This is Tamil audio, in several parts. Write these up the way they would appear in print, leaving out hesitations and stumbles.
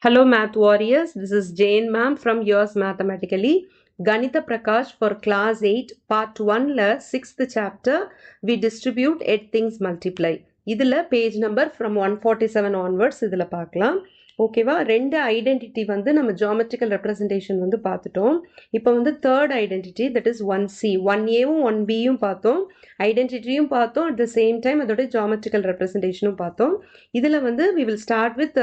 Hello Math Warriors, this is Jane ma'am from Yours Mathematically. Ganitha Prakash for class 8 part 1 la 6th chapter we distribute 8 things multiply. இதுல page number from 147 onwards இதுல பார்க்கலாம். ஓகேவா, ரெண்டு ஐடென்டிட்டி வந்து நம்ம ஜியோமெட்ரிக்கல் ரெப்ரசன்டேஷன் வந்து பார்த்துட்டோம். இப்போ வந்து third identity that is 1C, 1Aவும் 1Bயும் பார்த்தோம், ஐடென்டிட்டியும் பார்த்தோம், அட் த சேம் டைம் அதோட ஜியோமெட்ரிக்கல் ரெப்ரசன்டேஷனும் பார்த்தோம். இதில் வந்து we will start with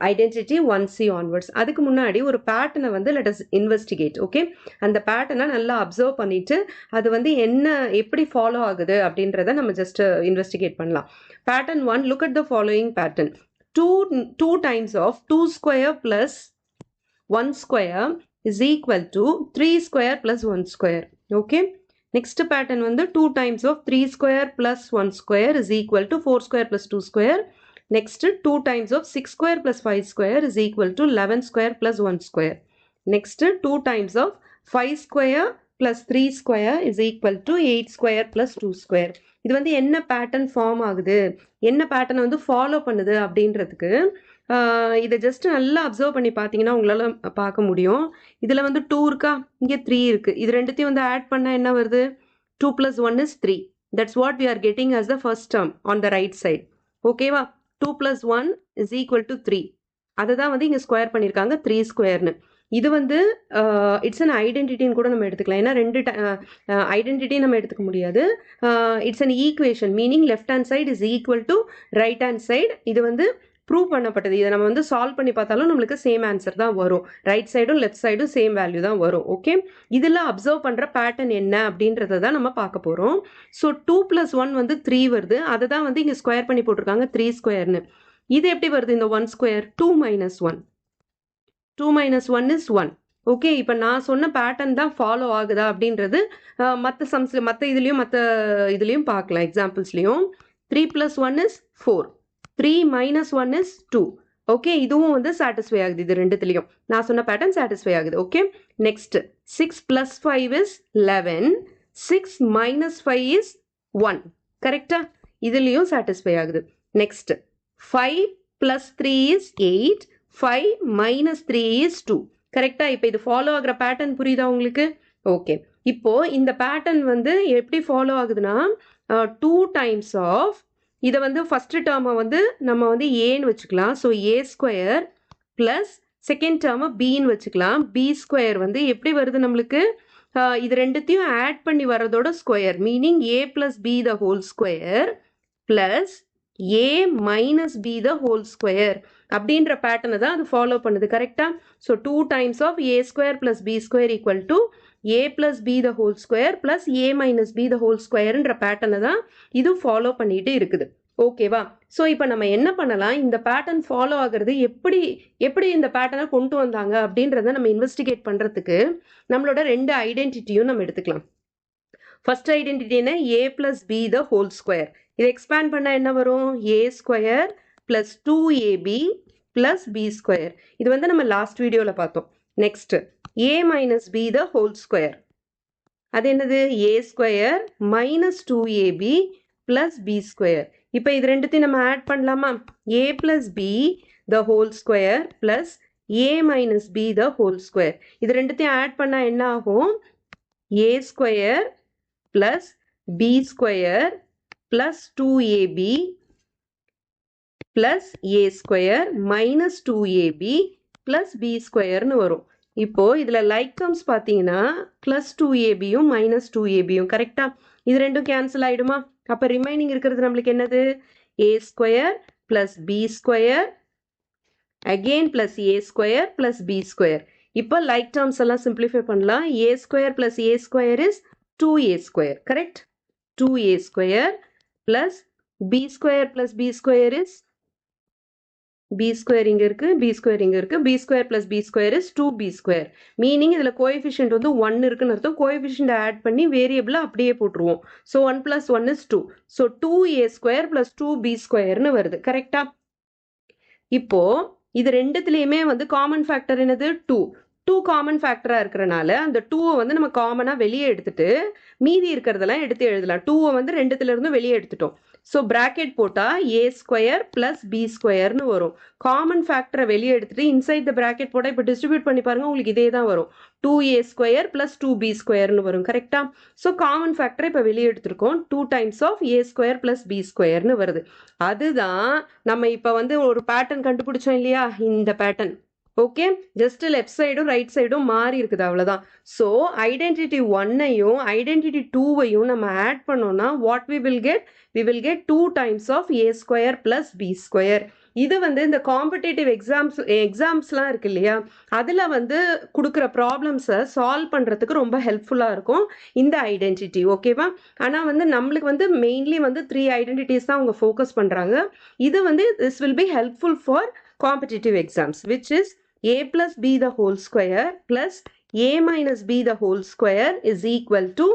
identity 1C onwards. அதுக்கு முன்னாடி ஒரு பேட்டர்னை வந்து let us investigate. ஓகே, அந்த பேட்டர்னை நல்லா அப்சர்வ் பண்ணிட்டு அது வந்து என்ன எப்படி ஃபாலோ ஆகுது அப்படின்றத நம்ம ஜஸ்ட் இன்வெஸ்டிகேட் பண்ணலாம். Pattern 1, look at the following pattern. 2 times of 2 square plus 1 square is equal to 3 square plus 1 square. Okay, next pattern வந்து 2 times of 3 square plus 1 square is equal to 4 square plus 2 square. Next 2 times of 6 square plus 5 square is equal to 11 square plus 1 square. Next 2 times of 5 square plus 3 square is equal to 8 square plus 2 square. இது வந்து என்ன பேட்டர்ன் ஃபார்ம் ஆகுது, என்ன பேட்டர்னை வந்து ஃபாலோ பண்ணுது அப்படின்றதுக்கு இதை ஜஸ்ட் நல்லா அப்சர்வ் பண்ணி பார்த்தீங்கன்னா உங்களால் பார்க்க முடியும். இதில் வந்து 2 இருக்கா, இங்கே 3 இருக்குது. இது ரெண்டுத்தையும் வந்து ஆட் பண்ணால் என்ன வருது? 2 plus 1 is 3. That's what we are getting as the first term on the right side. ஓகேவா, 2 plus 1 is equal to 3. அதை தான் வந்து இங்கே ஸ்கொயர் பண்ணியிருக்காங்க 3 ஸ்கொயர்னு. இது வந்து இட்ஸ் அன் ஐடென்டிட்டின்னு கூட நம்ம எடுத்துக்கலாம். ஏன்னா ரெண்டு ஐடென்டிட்டி நம்ம எடுத்துக்க முடியாது. It's an equation, meaning left hand side is equal to right hand side. இது வந்து ப்ரூவ் பண்ணப்பட்டது. இதை நம்ம வந்து சால்வ் பண்ணி பார்த்தாலும் நம்மளுக்கு சேம் ஆன்சர் தான் வரும். ரைட் சைடும் லெஃப்ட் சைடும் சேம் வேல்யூ தான் வரும். ஓகே, இதில் அப்சர்வ் பண்ணுற பேட்டர்ன் என்ன அப்படின்றத தான் நம்ம பார்க்க போகிறோம். ஸோ 2 plus 1 வந்து 3 வருது. அதை தான் வந்து இங்கே ஸ்கொயர் பண்ணி போட்டிருக்காங்க 3 ஸ்கொயர்னு. இது எப்படி வருது இந்த 1 square? 2 minus 1. 2 minus 1 is 1. Okay, இப்போ நான் சொன்ன பேட்டர்ன் தான் ஃபாலோ ஆகுதா அப்படின்றது மற்ற சம்ஸில் மற்ற இதுலேயும் பார்க்கலாம். எக்ஸாம்பிள்ஸ்லையும் 3 plus 1 is 4. 3 minus 1 is 2. Okay, இதுவும் வந்து சாட்டிஸ்ஃபை ஆகுது. இது ரெண்டுத்துலையும் நான் சொன்ன பேட்டர்ன் சாட்டிஸ்ஃபை ஆகுது. Okay, next 6 plus 5 is 11. 6 minus 5 is 1. கரெக்டா, இதுலேயும் சாட்டிஸ்ஃபை ஆகுது. Next 5 plus 3 is 8. 5 minus 3 is 2. கரெக்டா, இப்போ இது ஃபாலோ ஆகிற பேட்டர்ன் புரியுதா உங்களுக்கு? ஓகே, இப்போ இந்த பேட்டர்ன் வந்து எப்படி ஃபாலோ ஆகுதுன்னா 2 times ஆஃப் இதை வந்து ஃபர்ஸ்ட் டேர்மை வந்து நம்ம வந்து ஏன்னு வச்சுக்கலாம். ஸோ ஏ ஸ்கொயர் ப்ளஸ் செகண்ட் டேர்மை பின்னு வச்சுக்கலாம். பி ஸ்கொயர் வந்து எப்படி வருது நம்மளுக்கு? இது ரெண்டுத்தையும் ஆட் பண்ணி வர்றதோட square, meaning a plus b the whole square plus a minus b the whole square அப்படின்ற பேட்டர்னை தான் அது ஃபாலோ பண்ணுது. கரெக்டா? So 2 times of a square plus B square equal to a plus b the whole square plus a minus b the whole ஸ்கொயர்ன்ற பேட்டர்னை தான் இது ஃபாலோ பண்ணிட்டு இருக்குது. ஓகேவா? ஸோ இப்போ நம்ம என்ன பண்ணலாம், இந்த பேட்டர்ன் ஃபாலோ ஆகிறது எப்படி இந்த பேட்டர்னை கொண்டு வந்தாங்க அப்படின்றத நம்ம இன்வெஸ்டிகேட் பண்ணுறதுக்கு நம்மளோட ரெண்டு ஐடென்டிட்டியும் நம்ம எடுத்துக்கலாம். ஃபர்ஸ்ட் ஐடென்டிட்டி என்ன? A plus b the whole square. இதை எக்ஸ்பேண்ட் பண்ணால் என்ன வரும்? A square plus 2ab plus B square. இது வந்து நம்ம லாஸ்ட் வீடியோவில் பார்த்தோம். Next a minus b the whole square. அது என்னது? A square minus 2ab plus B square. இப்போ இது ரெண்டுத்தையும் நம்ம ஆட் பண்ணலாமா? A plus b the whole square plus a minus b the whole square. இது ரெண்டுத்தையும் ஆட் பண்ணால் என்ன ஆகும்? ஏ square plus B square plus 2ab plus a square minus 2ab plus b ஸ்கொயர்னு வரும். இப்போ இதில் லைக் டேர்ம்ஸ் பார்த்தீங்கன்னா ப்ளஸ் 2abயும் மைனஸ் 2abயும். கரெக்டா? இது ரெண்டும் கேன்சல் ஆகிடுமா? அப்போ ரிமைனிங் இருக்கிறது நம்மளுக்கு என்னது? A square plus B square again plus a square plus B square. இப்போ லைக் டேர்ம்ஸ் எல்லாம் சிம்பிளிஃபை பண்ணலாம். A square plus a square is 2a square. Correct? 2a square plus B square plus B square is b square இங்கே இருக்குது, பி ஸ்கொயர் இங்கே இருக்குது. B square plus B square is 2b square. Meaning இதில் கோஎஃபிஷியன்ட் வந்து 1 இருக்குன்னு அர்த்தம். கோஎஃபிஷியன்ட் ஆட் பண்ணி வேரியபிளை அப்படியே போட்டுருவோம். So 1 plus 1 is 2. So 2a square plus 2b ஸ்கொயர்னு வருது. கரெக்டா? இப்போ இது ரெண்டுத்துலேயுமே வந்து காமன் ஃபேக்டர் என்னது? 2. 2 காமன் ஃபேக்டராக இருக்கிறனால அந்த 2வை வந்து நம்ம காமனாக வெளியே எடுத்துட்டு மீதி இருக்கிறதெல்லாம் எடுத்து எழுதலாம். 2வை வந்து ரெண்டுத்துலேருந்து வெளியே எடுத்துட்டோம். ஸோ bracket போட்டால் a ஸ்கொயர் ப்ளஸ் பி ஸ்கொயர்னு வரும். காமன் ஃபேக்டரை வெளியே எடுத்துட்டு இன்சைட் த bracket போட்டால் இப்போ டிஸ்ட்ரிபியூட் பண்ணி பாருங்க, உங்களுக்கு இதே தான் வரும். 2a ஸ்கொயர் ப்ளஸ் 2b ஸ்கொயர்னு வரும். கரெக்டா? ஸோ காமன் ஃபேக்டரை இப்போ வெளியே எடுத்துருக்கோம். 2 times of a square plus b ஸ்கொயர்னு வருது. அதுதான் நம்ம இப்போ வந்து ஒரு பேட்டர்ன் கண்டுபிடிச்சோம் இல்லையா, இந்த பேட்டர்ன். ஓகே, ஜஸ்ட் லெஃப்ட் சைடும் ரைட் சைடும் மாறி இருக்குது, அவ்வளோதான். ஸோ ஐடென்டிட்டி 1ஐயும் ஐடென்டிட்டி 2ஐயும் நம்ம ஆட் பண்ணோம்னா what we will get 2 times of a square plus b square. இது வந்து இந்த காம்படிட்டிவ் எக்ஸாம்ஸ்லாம் இருக்கு இல்லையா, அதில் வந்து கொடுக்குற ப்ராப்ளம்ஸை சால்வ் பண்ணுறதுக்கு ரொம்ப ஹெல்ப்ஃபுல்லாக இருக்கும் இந்த ஐடென்டிட்டி. ஓகேவா? ஆனால் வந்து நம்மளுக்கு வந்து மெயின்லி வந்து 3 ஐடென்டிட்டிஸ் தான் அவங்க ஃபோக்கஸ் பண்ணுறாங்க. இது வந்து this will be helpful for competitive exams, which is a plus b the whole square plus a minus b the whole square is equal to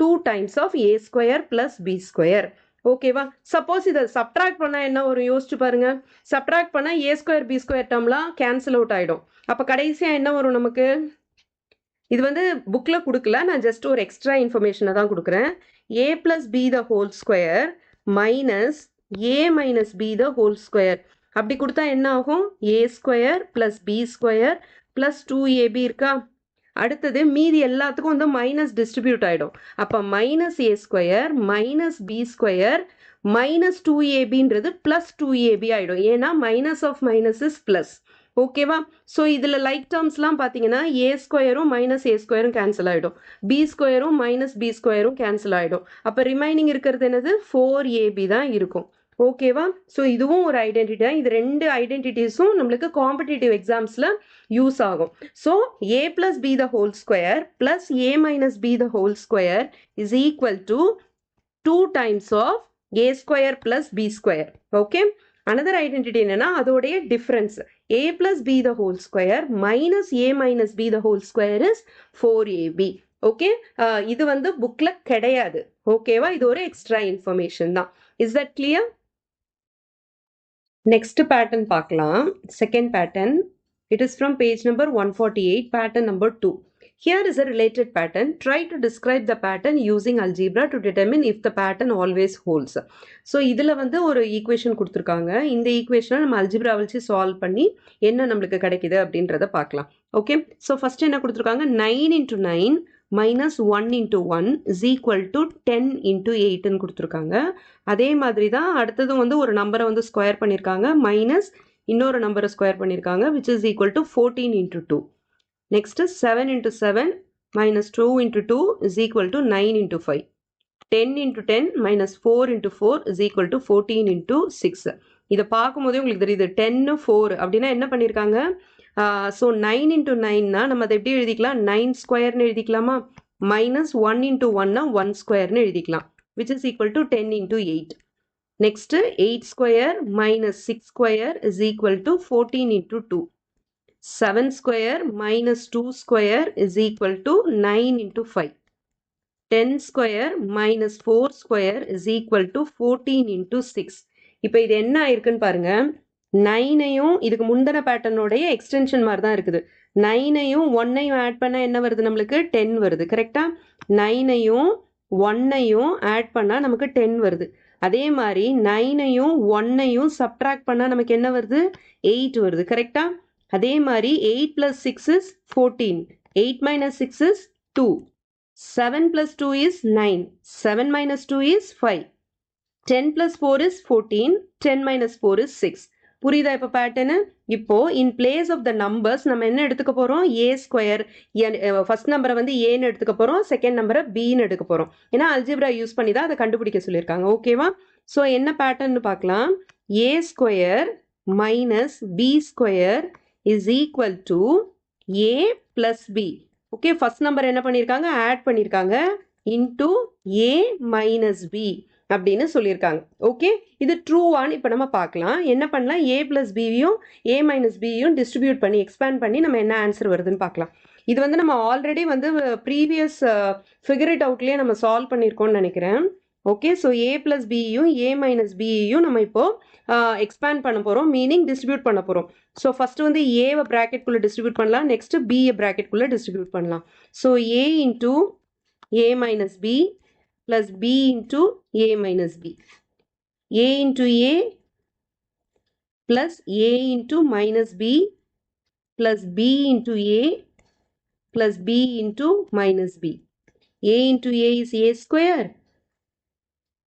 2 times of a square plus b square. ஓகேவா? சப்போஸ் இதை சப்ட்ராக்ட் பண்ணால் என்ன ஒரு யோசிச்சு பாருங்க. சப்ட்ராக்ட் பண்ணால் a ஸ்கொயர் b ஸ்கொயர் டேர்ம்லாம் கேன்சல் அவுட் ஆகிடும். அப்போ கடைசியாக என்ன வரும் நமக்கு? இது வந்து புக்கில் கொடுக்கல, நான் ஜஸ்ட் ஒரு எக்ஸ்ட்ரா இன்ஃபர்மேஷனை தான் கொடுக்குறேன். a plus b the whole square minus a minus b the whole square. அப்படி கொடுத்தா என்ன ஆகும்? a square plus B square plus 2ab இருக்கா? அடுத்தது மீதி எல்லாத்துக்கும் வந்து மைனஸ் டிஸ்ட்ரிபியூட் ஆகிடும். அப்போ minus a square minus B square minus 2abன்றது ப்ளஸ் 2ab ஆகிடும். ஏன்னா minus of minus is plus. ஓகேவா? ஸோ இதில் லைக் டேர்ம்ஸ்லாம் பார்த்தீங்கன்னா a ஸ்கொயரும் மைனஸ் a ஸ்கொயரும் கேன்சல் ஆகிடும், b ஸ்கொயரும் மைனஸ் b ஸ்கொயரும் கேன்சல் ஆகிடும். அப்போ ரிமைனிங் இருக்கிறது என்னது? 4ab தான் இருக்கும். ஓகேவா? ஸோ இதுவும் ஒரு ஐடென்டிட்டி தான். இது 2 ஐடென்டிட்டிஸும் நம்மளுக்கு காம்படிட்டிவ் எக்ஸாம்ஸில் யூஸ் ஆகும். So a plus b the whole square plus a minus b the whole square is equal to 2 times of a square plus b square. Okay, another identity என்னன்னா அதோடைய difference. a plus b the whole square minus a minus b the whole square is 4ab. Okay, இது வந்து புக்கில் கிடையாது. ஓகேவா? இது ஒரு எக்ஸ்ட்ரா இன்ஃபர்மேஷன் தான். Is that clear? Next pattern பார்க்கலாம். Second pattern. It is from page number 148, pattern number 2. Here is a related pattern. Try to describe the pattern using algebra to determine if the pattern always holds. So இதில் வந்து ஒரு ஈக்குவேஷன் கொடுத்துருக்காங்க. இந்த ஈக்குவேஷனை நம்ம அல்ஜிப்ரா வச்சு சால்வ் பண்ணி என்ன நம்மளுக்கு கிடைக்குது அப்படின்றத பார்க்கலாம். ஓகே, ஸோ ஃபர்ஸ்ட் என்ன கொடுத்துருக்காங்க? 9 into 9 minus 1 into 1 is equal to 10 into 8ன்னு கொடுத்துருக்காங்க. அதே மாதிரி தான் அடுத்ததும் வந்து ஒரு நம்பரை வந்து ஸ்கொயர் பண்ணியிருக்காங்க, மைனஸ் இன்னொரு நம்பரை ஸ்கொயர் பண்ணியிருக்காங்க, which is equal to 14 into 2. Next 7 into 7 minus 2 into 2 is equal to 9 into 5. 10 into 10 minus 4 into 4 is equal to 14 into 6. இதை பார்க்கும்போதே உங்களுக்கு தெரியுது 10 4 அப்படின்னா என்ன பண்ணியிருக்காங்க? ஸோ 9 into 9னா நம்ம அதை எப்படி எழுதிக்கலாம்? 9 ஸ்கொயர்னு எழுதிக்கலாமா? மைனஸ் 1 into 1னா 1 ஸ்கொயர்னு எழுதிக்கலாம், which is equal to 10 into 8. Next 8 square minus 6 square is equal to 14 into 2. 7 square minus 2 square is equal to 9 into 5. 10 square minus 4 square is equal to 14 into 6. இப்போ இது என்ன ஆயிருக்குன்னு பாருங்க. 9ஐயும் இதுக்கு முந்தின பேட்டர்னோடைய எக்ஸ்டென்ஷன் மாதிரி தான் இருக்குது. 9ஐயும் 1ஐயும் ஆட் பண்ணால் என்ன வருது? நம்மளுக்கு 10 வருது. கரெக்டா? 9ஐயும் 1ஐயும் ஆட் பண்ணால் நமக்கு 10 வருது. அதே மாதிரி 9ஐயும் 1ஐயும் சப்ட்ராக்ட் பண்ணால் நமக்கு என்ன வருது? 8 வருது. கரெக்டா? அதே மாதிரி 8 plus 6 is 14. 8 minus 6 is 2. 7 plus 2 is 9. 7 minus 2 is 5. 10 plus 4 is 14. 10 minus 4 is 6. புரியுதா இப்போ பேட்டர்னு? இப்போ in place of the numbers நம்ம என்ன எடுத்துக்க போகிறோம்? ஏ ஸ்கொயர். ஃபர்ஸ்ட் நம்பரை வந்து ஏன்னு எடுத்துக்க போகிறோம், செகண்ட் நம்பரை பின்னு எடுக்க போகிறோம். ஏன்னா அல்ஜிப்ரா யூஸ் பண்ணி தான் அதை கண்டுபிடிக்க சொல்லியிருக்காங்க. ஓகேவா? ஸோ என்ன பேட்டர்ன்னு பார்க்கலாம். A square minus B square is equal to a plus b. Okay, first number என்ன பண்ணியிருக்காங்க? ஆட் பண்ணியிருக்காங்க இன்டூ ஏ மைனஸ் பி அப்படின்னு சொல்லியிருக்காங்க. ஓகே, இது ட்ரூவான்னு இப்போ நம்ம பார்க்கலாம். என்ன பண்ணலாம்? ஏ பிளஸ் பியும் ஏ மைனஸ் பியும் டிஸ்ட்ரிபியூட் பண்ணி எக்ஸ்பேண்ட் பண்ணி நம்ம என்ன ஆன்சர் வருதுன்னு பார்க்கலாம். இது வந்து நம்ம ஆல்ரெடி வந்து ப்ரீவியஸ் ஃபிகர் இட் அவுட்லேயே நம்ம சால்வ் பண்ணியிருக்கோம்னு நினைக்கிறேன். ஓகே, ஸோ ஏ பிளஸ் பியும் ஏ மைனஸ் பியும் நம்ம இப்போ எக்ஸ்பேண்ட் பண்ண போகிறோம், மீனிங் டிஸ்ட்ரிபியூட் பண்ண போகிறோம். ஸோ ஃபஸ்ட்டு வந்து ஏவை ப்ராக்கெட்குள்ளே டிஸ்ட்ரிபியூட் பண்ணலாம், நெக்ஸ்ட்டு பிஏ ப்ராக்கெட்குள்ளே டிஸ்ட்ரிபியூட் பண்ணலாம். So a into A minus b plus b into a minus b. a into a plus a into minus b plus b into a plus b into minus b. A into a is a square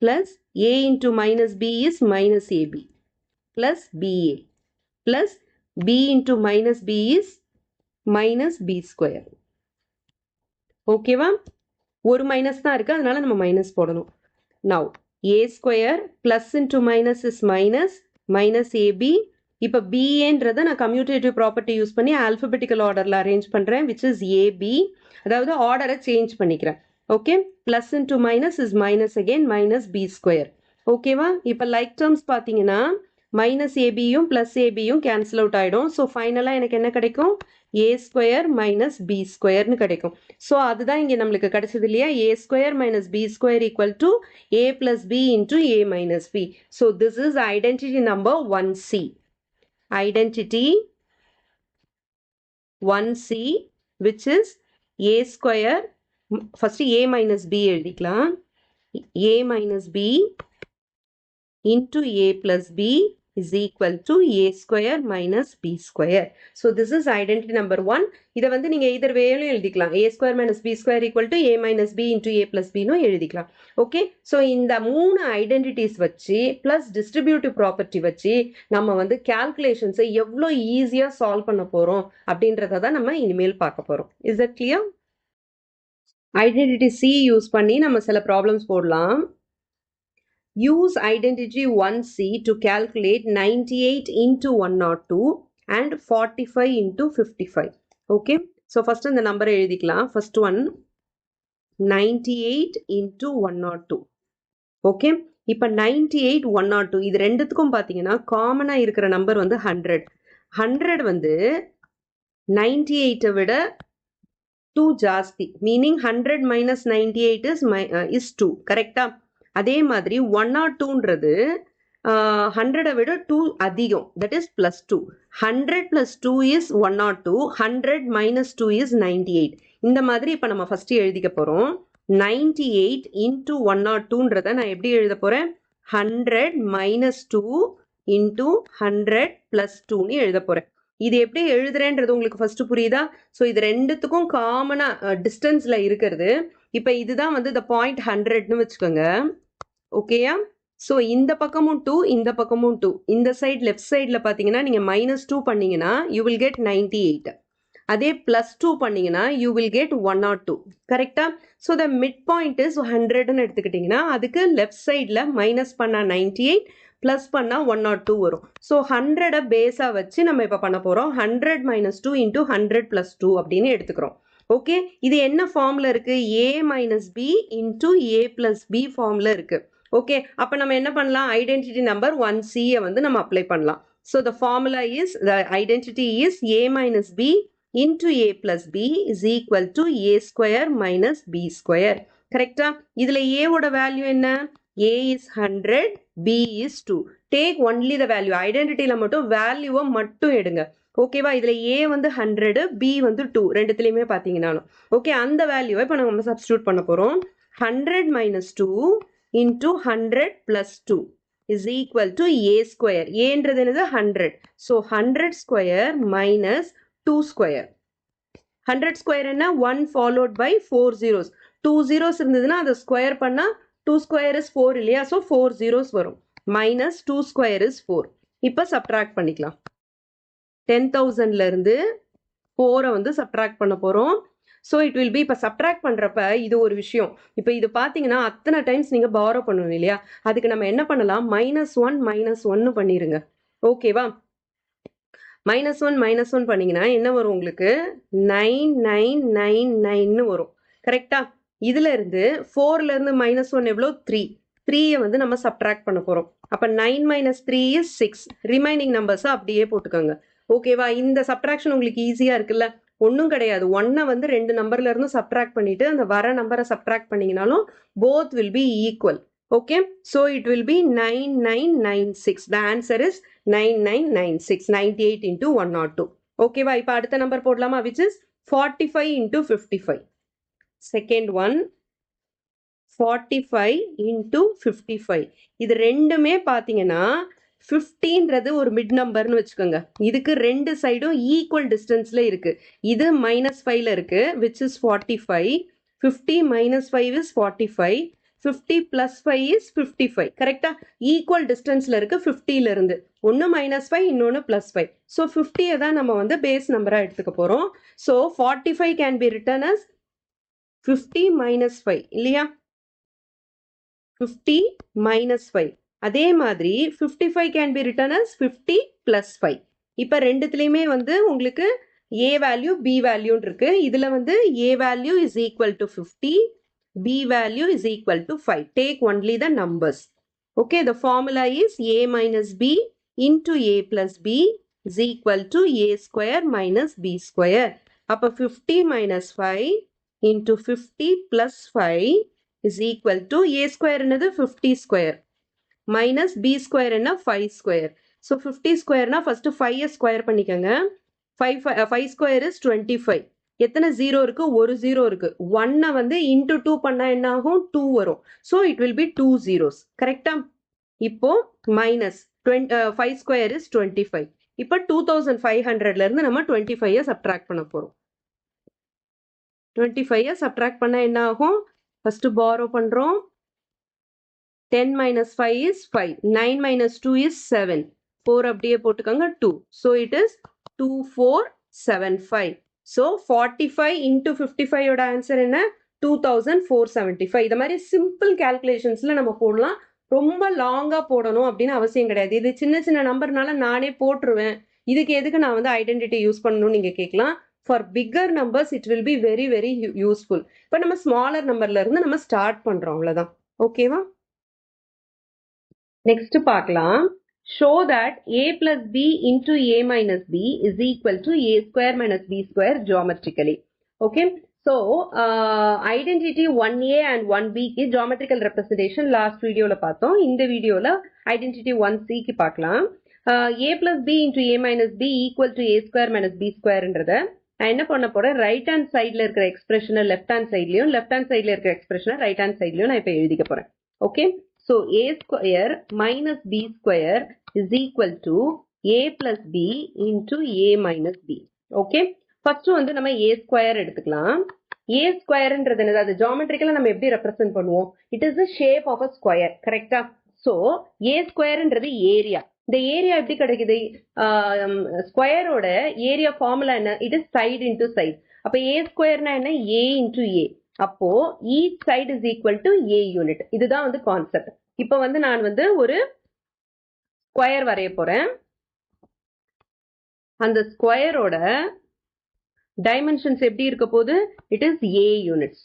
plus a into minus b is minus ab plus ba plus b into minus b is minus b square. ஓகேவா? ஒரு மைனஸ் தான் இருக்கு, அதனால நம்ம மைனஸ் போடணும். Now a square plus into minus is minus minus ab. இப்போ BAன்றதை நான் கம்யூட்டேட்டிவ் ப்ராப்பர்ட்டி யூஸ் பண்ணி ஆல்ஃபபெட்டிக்கல் ஆர்டரில் அரேஞ்ச் பண்ணுறேன், விச் இஸ் AB. அதாவது ஆர்டரை சேஞ்ச் பண்ணிக்கிறேன். Okay, plus into minus is minus again minus B square. ஓகேவா? இப்போ லைக் டேர்ம்ஸ் பார்த்தீங்கன்னா மைனஸ் ஏபியும் ப்ளஸ் ஏபியும் கேன்சல் அவுட் ஆகிடும். ஸோ ஃபைனலாக எனக்கு என்ன கிடைக்கும்? ஏ ஸ்கொயர் மைனஸ் பி ஸ்கொயர்னு கிடைக்கும். ஸோ அதுதான் இங்கே நம்மளுக்கு கிடைச்சது இல்லையா? A square minus B square equal to a plus b into a minus b. So this is identity number 1C. Identity 1C, which is a square, first a minus b எழுதிக்கலாம், a minus b into a plus b is equal to a square minus b square. So this is identity number 1. இதை வந்து நீங்கள் either வேலையும் எழுதிக்கலாம், a square minus b square equal to a minus b into a plus b னும் எழுதிக்கலாம். ஓகே, ஸோ இந்த 3 ஐடென்டிட்டிஸ் வச்சு ப்ளஸ் டிஸ்ட்ரிபியூட்டிவ் ப்ராப்பர்ட்டி வச்சு நம்ம வந்து கேல்குலேஷன்ஸை எவ்வளோ ஈஸியாக சால்வ் பண்ண போகிறோம் அப்படின்றத தான் நம்ம இனிமேல் பார்க்க போகிறோம். Is that clear? Identity C use பண்ணி நம்ம சில ப்ராப்ளம்ஸ் போடலாம். Use identity 1C to calculate 98 into 102 and 45 into 55. Okay, so first இந்த நம்பரை எழுதிக்கலாம். First one 98 into 102. ஓகே, இப்போ 98 102 இது ரெண்டுத்துக்கும் பார்த்தீங்கன்னா காமனாக இருக்கிற நம்பர் வந்து 100. 100 வந்து 98 விட 2 ஜாஸ்தி, மீனிங் 100 minus 98 is 2. கரெக்டா? அதே மாதிரி 102ன்றது 100 விட 2 அதிகம், that is plus 2. 100 plus 2 is 102, 100 minus 2 is 98. இந்த மாதிரி இப்போ நம்ம ஃபர்ஸ்ட் எழுதிக்க போகிறோம். 98 into 102ன்றதை நான் எப்படி எழுத போகிறேன்? 100 minus 2 into 100 plus 2ன்னு எழுத போகிறேன். இது எப்படி எழுதுறேன்றது உங்களுக்கு ஃபர்ஸ்ட் புரியுதா? ஸோ இது ரெண்டுத்துக்கும் காமனாக டிஸ்டன்ஸில் இருக்கிறது. இப்போ இதுதான் வந்து இந்த பாயிண்ட் 100ன்னு வச்சுக்கோங்க. ஓகேயா? ஸோ இந்த பக்கமும் 2, இந்த பக்கமும் 2. இந்த சைட் லெஃப்ட் சைடில் பார்த்தீங்கன்னா நீங்கள் -2 பண்ணீங்கன்னா யூ வில் கெட் 98. அதே +2 பண்ணீங்கன்னா யூ வில் கெட் 102. கரெக்டா? So the mid point is 100ன்னு எடுத்துக்கிட்டிங்கன்னா அதுக்கு லெஃப்ட் சைடில் மைனஸ் பண்ணால் 98 ப்ளஸ் பண்ணால் 102 வரும். ஸோ 100 பேஸாக வச்சு நம்ம இப்போ பண்ண போகிறோம். 100 - 2 into 100 + 2 அப்படின்னு எடுத்துக்கிறோம். ஓகே, இது என்ன ஃபார்மில் இருக்குது? a - b into a + b ஃபார்மில் இருக்குது. ஓகே, அப்போ நம்ம என்ன பண்ணலாம்? ஐடென்டிட்டி நம்பர் 1C வந்து நம்ம அப்ளை பண்ணலாம். So the formula is, the identity is a - b into a plus b is equal to a square minus b square. கரெக்டா? இதில் a ஓட வேல்யூ என்ன? a is 100, b is 2. Take only the value. ஐடென்டிட்டியில் மட்டும் வேல்யூவை மட்டும் எடுங்க. ஓகேவா? இதில் a வந்து 100, b வந்து 2, ரெண்டுத்துலேயுமே பார்த்தீங்கன்னாலும். ஓகே, அந்த வேல்யூவை இப்போ நம்ம சப்ஸ்டியூட் பண்ண போகிறோம். 100 - 2 into 100 plus 2 is equal to a square. aன்றது என்னது? 100. So 100 square minus 2 square. 100 square என்ன? 1 followed by 4 zeros. 2 zeros இருந்ததுன்னா அதை ஸ்கொயர் பண்ணால் 2 square is 4 இல்லையா? ஸோ 4 zeros வரும். minus 2 square is 4. இப்போ சப்ட்ராக்ட் பண்ணிக்கலாம். 10,000ல இருந்து 4 வந்து சப்ட்ராக்ட் பண்ண போகிறோம். ஸோ இட் வில் பி, இப்போ சப்ட்ராக்ட் பண்ணுறப்ப இது ஒரு விஷயம். இப்போ இது பார்த்தீங்கன்னா அத்தனை டைம்ஸ் நீங்கள் பாரோ பண்ணணும் இல்லையா? அதுக்கு நம்ம என்ன பண்ணலாம்? -1 -1 பண்ணிடுங்க. ஓகேவா? -1 பண்ணிங்கன்னா என்ன வரும் உங்களுக்கு? 9999ன்னு வரும். கரெக்டா? இதுல இருந்து 4ல இருந்து -1 எவ்வளோ? 3. 3யை வந்து நம்ம சப்ட்ராக்ட் பண்ண போகிறோம். அப்போ 9 - 3 is 6. ரிமைனிங் நம்பர்ஸை அப்படியே போட்டுக்கோங்க. ஓகேவா? இந்த சப்ட்ராக்ஷன் உங்களுக்கு ஈஸியாக இருக்குல்ல? ஒன்றும் கிடையாது. 1 வந்து 2 நம்பர்ல இருந்து சப்ட்ராக்ட் பண்ணிட்டு அந்த வர நம்பரை subtract பண்ணிங்கனாலும் both will be equal. Okay, so it will be 9996. The answer is 9996. 98 into 102. Okay, இப்போ அடுத்த நம்பர் போடலாமா? which is 45 into 55. Second one 45 into 55. இது ரெண்டுமே பார்த்தீங்கன்னா 50ன்றது ஒரு மிட் நம்பர்னு வச்சுக்கோங்க. இதுக்கு ரெண்டு சைடும் ஈக்குவல் டிஸ்டன்ஸ்ல இருக்கு. இது -5ல இருக்கு which is 45. 50 - 5 is 45. 50 + 5 is 55. கரெக்டா? ஈக்குவல் டிஸ்டன்ஸ்ல இருக்கு 50ல இருந்து. ஒன்னு -5 இன்னொன்னு +5. ஸோ 50 தான் நம்ம வந்து பேஸ் நம்பரா எடுத்துக்க போறோம். So 45 can be written as 50 - 5 இல்லையா? 50 - 5. அதே மாதிரி 55 can be written as 50 + 5. இப்போ ரெண்டுத்துலையுமே வந்து உங்களுக்கு A value B value இருக்கு. இதுல வந்து A value is equal to 50, B value is equal to 5. Take only the numbers. Okay, the formula is A minus B into A plus B is equal to A square minus B square. அப்போ 50 minus 5 into 50 plus 5 is equal to A square என்னது 50 square minus B square என்ன 5 square. So 50 square na first 5 square பண்ணிக்கங்க. 5 square is 25. எத்தனை 0 இருக்கு? ஒரு 0 இருக்கு. 1 வந்து into 2 பண்ணா என்ன ஆகும்? 2 வரும். So it will be 2 zeros. கரெக்டா? இப்போ minus 5 square is 25. இப்போ 2500ல இருந்து நம்ம 25 subtract பண்ண போறோம். 25 subtract பண்ணா என்ன ஆகும்? first borrow பண்றோம். 10 minus 5 is 5. 9 minus 2 is 7. 4 அப்படியே போட்டுக்கங்க 2. So it is 2475. So 45 into 55 ஓட ஆன்சர் என்ன? 2475. இது மாதிரி சிம்பிள் கால்குலேஷன்ஸ்ல நம்ம போடலாம். ரொம்ப லாங்கா போடணும் அப்படின்னு அவசியம் கிடையாது. இது சின்ன சின்ன நம்பர்னால நானே போட்டுருவேன். இதுக்கு எதுக்கு நான் வந்து ஐடென்டிட்டி யூஸ் பண்ணணும்னு நீங்க கேட்கலாம். For bigger numbers it will be very very useful. இப்போ நம்ம ஸ்மாலர் நம்பர்ல இருந்து நம்ம ஸ்டார்ட் பண்றோம், அவ்வளவுதான். ஓகேவா? நெக்ஸ்ட் பார்க்கலாம். Show that a plus b into a minus b is equal to a square minus b square geometrically. Okay. So, identity 1a and 1b की geometrical representation last video ல பார்த்தோம். இந்த வீடியோல identity 1c की பார்க்கலாம். a plus b into a minus b equal to a square minus b squareன்றத நான் என்ன பண்ண போறேன்? ரைட் ஹேண்ட் சைட்ல இருக்கிற எக்ஸ்பிரஷனை லெஃப்ட் ஹேண்ட் சைட்லயும், லெஃப்ட் ஹேண்ட் சைட்ல இருக்கிற எக்ஸ்பிரஷனை ரைட் ஹேண்ட் சைட்லயும் நான் இப்ப எழுதிக்க போறேன். Okay. So a square minus b square is equal to a plus b into a minus b. Okay. First வந்து நம்ம a square எடுத்துக்கலாம். a squareன்றது என்னது? அது ஜியோமெட்ரிக்கலா நம்ம எப்படி ரெப்ரசென்ட் பண்ணுவோம்? It is the shape of a square. கரெக்டா? So a squareன்றது ஏரியா. இந்த ஏரியா எப்படி கிடைக்குது? ஸ்கொயரோட ஏரியா ஃபார்முலா என்ன? It is side into side. அப்ப a squareனா என்ன? a into a. அப்போ each side is equal to a unit. இதுதான் வந்து கான்செப்ட். இப்போ வந்து நான் வந்து ஒரு ஸ்கொயர் வரைய போறேன். அந்த ஸ்கொயரோட டைமென்ஷன்ஸ் எப்படி இருக்க போகுது? It is a units.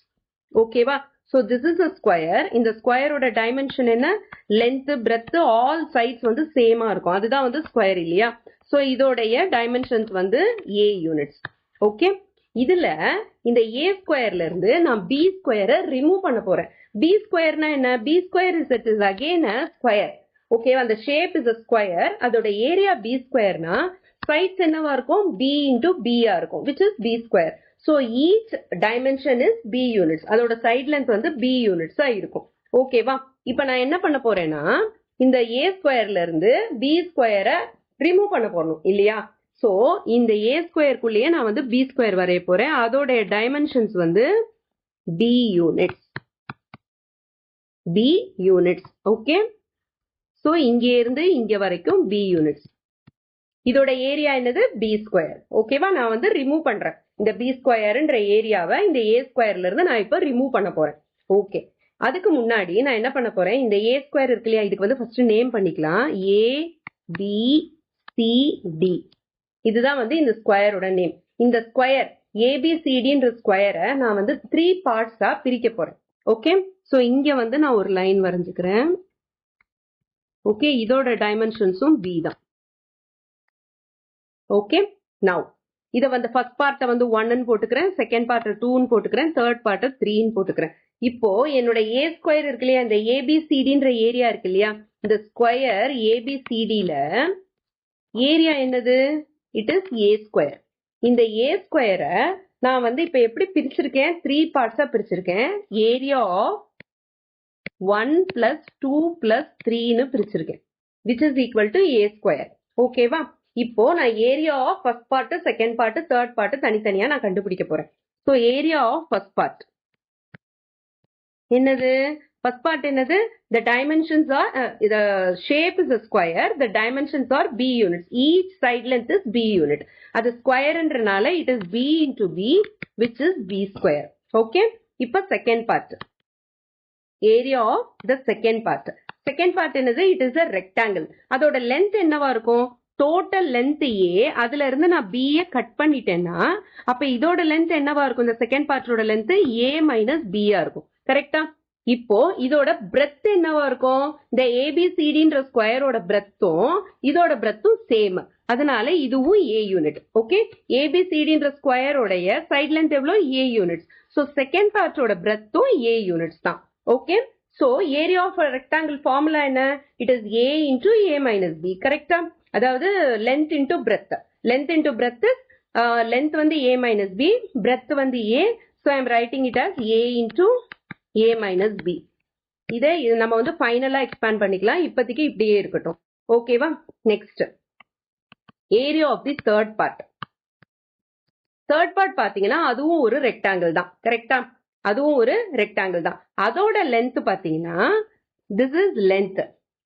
ஓகேவா? So this is a square. இந்த ஸ்கொயரோட டைமென்ஷன் என்ன? லென்த், பிரெத், ஆல் சைட்ஸ் வந்து சேமா இருக்கும். அதுதான் வந்து ஸ்கொயர் இல்லையா? சோ இதோடைய டைமென்ஷன்ஸ் வந்து a யூனிட்ஸ். ஓகே. இதுல இந்த a ஸ்கொயர்ல இருந்து நான் b ஸ்கொயரை ரிமூவ் பண்ண போறேன். b ஸ்கொயர்னா என்ன? b square is again a square. Okay. அந்த ஷேப் இஸ் a square. அதோட ஏரியா b ஸ்கொயர்னா சைட்ஸ் என்னவா இருக்கும்? b into b ஆ இருக்கும், which is b square. So each dimension is b units. அதோட சைட் லென்த் வந்து b units ஆ இருக்கும். ஓகேவா? இப்ப நான் என்ன பண்ண போறேன்னா இந்த a ஸ்கொயர்ல இருந்து b ஸ்கொயரை ரிமூவ் பண்ண போறோம் இல்லையா? சோ இந்த a ஸ்கொயருக்குள்ளேயே நான் வந்து b ஸ்கொயர் வரைய போறேன். அதோட டைமென்ஷன்ஸ் வந்து b units. b units. Okay. So இங்க இருந்து இங்க வரைக்கும் b யூனிட்ஸ். இதோட ஏரியா என்னது? b square. ஓகேவா? நான் வந்து ரிமூவ் பண்றேன். இந்த b ஸ்கொயர்ன்ற ஏரியாவை இந்த a ஸ்கொயர்ல இருந்து நான் இப்ப ரிமூவ் பண்ண போறேன். ஓகே. அதுக்கு முன்னாடி நான் என்ன பண்ண போறேன்? இந்த a ஸ்கொயர் இருக்கு இல்லையா? இதுக்கு வந்து ஃபர்ஸ்ட் நேம் பண்ணிக்கலாம். a b c d. இதுதான் வந்து இந்த ஸ்கொயரோட நேம். இந்த ஸ்கொயர் ABCDன்ற ஸ்கொயரை நான் வந்து 3 பார்ட்ஸா பிரிக்க போறேன். ஓகே. சோ இங்க வந்து நான் ஒரு லைன் வரைஞ்சுக்கிறேன். ஓகே. இதோட டைமென்ஷன்ஸும் b தான். ஓகே. நவ் இத வந்து ஃபர்ஸ்ட் பார்ட்ட வந்து 1ன்னு போட்டுக்கிறேன், செகண்ட் பார்ட்ட 2ன்னு போட்டுக்கிறேன், தேர்ட் பார்ட்ட 3ன்னு போட்டுக்கிறேன். இப்போ என்னோட a ஸ்கொயர் இருக்கு இல்லையா? இந்த ABCDன்ற ஏரியா இருக்கு இல்லையா? இந்த ஸ்கொயர் ABCDல ஏரியா என்னது? It is a square. இந்த a ஸ்கொயரை நான் வந்து இப்ப எப்படி பிரிச்சிருக்கேன்? 3 பார்ட்ஸா பிரிச்சிருக்கேன். ஏரியா ஆஃப் 1 plus 2 plus 3 பிரிச்சிருக்கேன் which is equal to a square. ஓகேவா? இப்போ நான் area of first part, second part, third part தனித்தனியா நான் கண்டுபிடிக்க போறேன். So area of first part என்னது? ஃபர்ஸ்ட் பார்ட் என்னது? The dimensions are the shape is a square, the dimensions are b units, each side length is b unit. அது ஸ்கொயர்ன்றனால it is b into b which is b square. Okay, இப்போ second part, area of the second part. Second part என்னது? It is a rectangle. அதோட லென்த் என்னவா இருக்கும்? டோட்டல் லென்த் ஏ, அதுல இருந்து நான் பி கட் பண்ணிட்டேன்னா அப்ப இதோட லென்த் என்னவா இருக்கும்? இந்த செகண்ட் பார்ட்டோட லென்த் ஏ மைனஸ் பியா இருக்கும். கரெக்டா? இப்போ இதோட பிரெத் என்னவா இருக்கும்? இந்த ஏபிசிடின்ற ஸ்கொயரோட பிரெத்தும் இதோட பிரெத்தும் சேம், அதனால இதுவும் ஏ யூனிட். ஓகே, ஏபிசிடின்ற ஸ்கொயரோடைய சைட் லென்த் எவ்வளவு? A units. ஸோ செகண்ட் பார்ட்டோட பிரெத்தும் ஏ யூனிட்ஸ் தான். Okay, so area of rectangle formula என்ன? It is a into A minus b. கரெக்டா? அதாவது length into breadth. Length into breadth, length வந்து ஏ மைனஸ் பி, பிரெத் வந்து a. So I am writing it as a into A minus b. இதை நம்ம வந்து ஃபைனலா எக்ஸ்பேண்ட் பண்ணிக்கலாம். இப்போதைக்கு இப்படியே இருக்கட்டும். ஓகேவா? Next area of the third part. Third part பாத்தீங்கன்னா அதுவும் ஒரு ரெக்டாங்கிள் தான். கரெக்டா? அதுவும் ஒரு ரெக்டாங்கிள் தான். அதோட லென்த் பாத்தீங்கன்னா this is length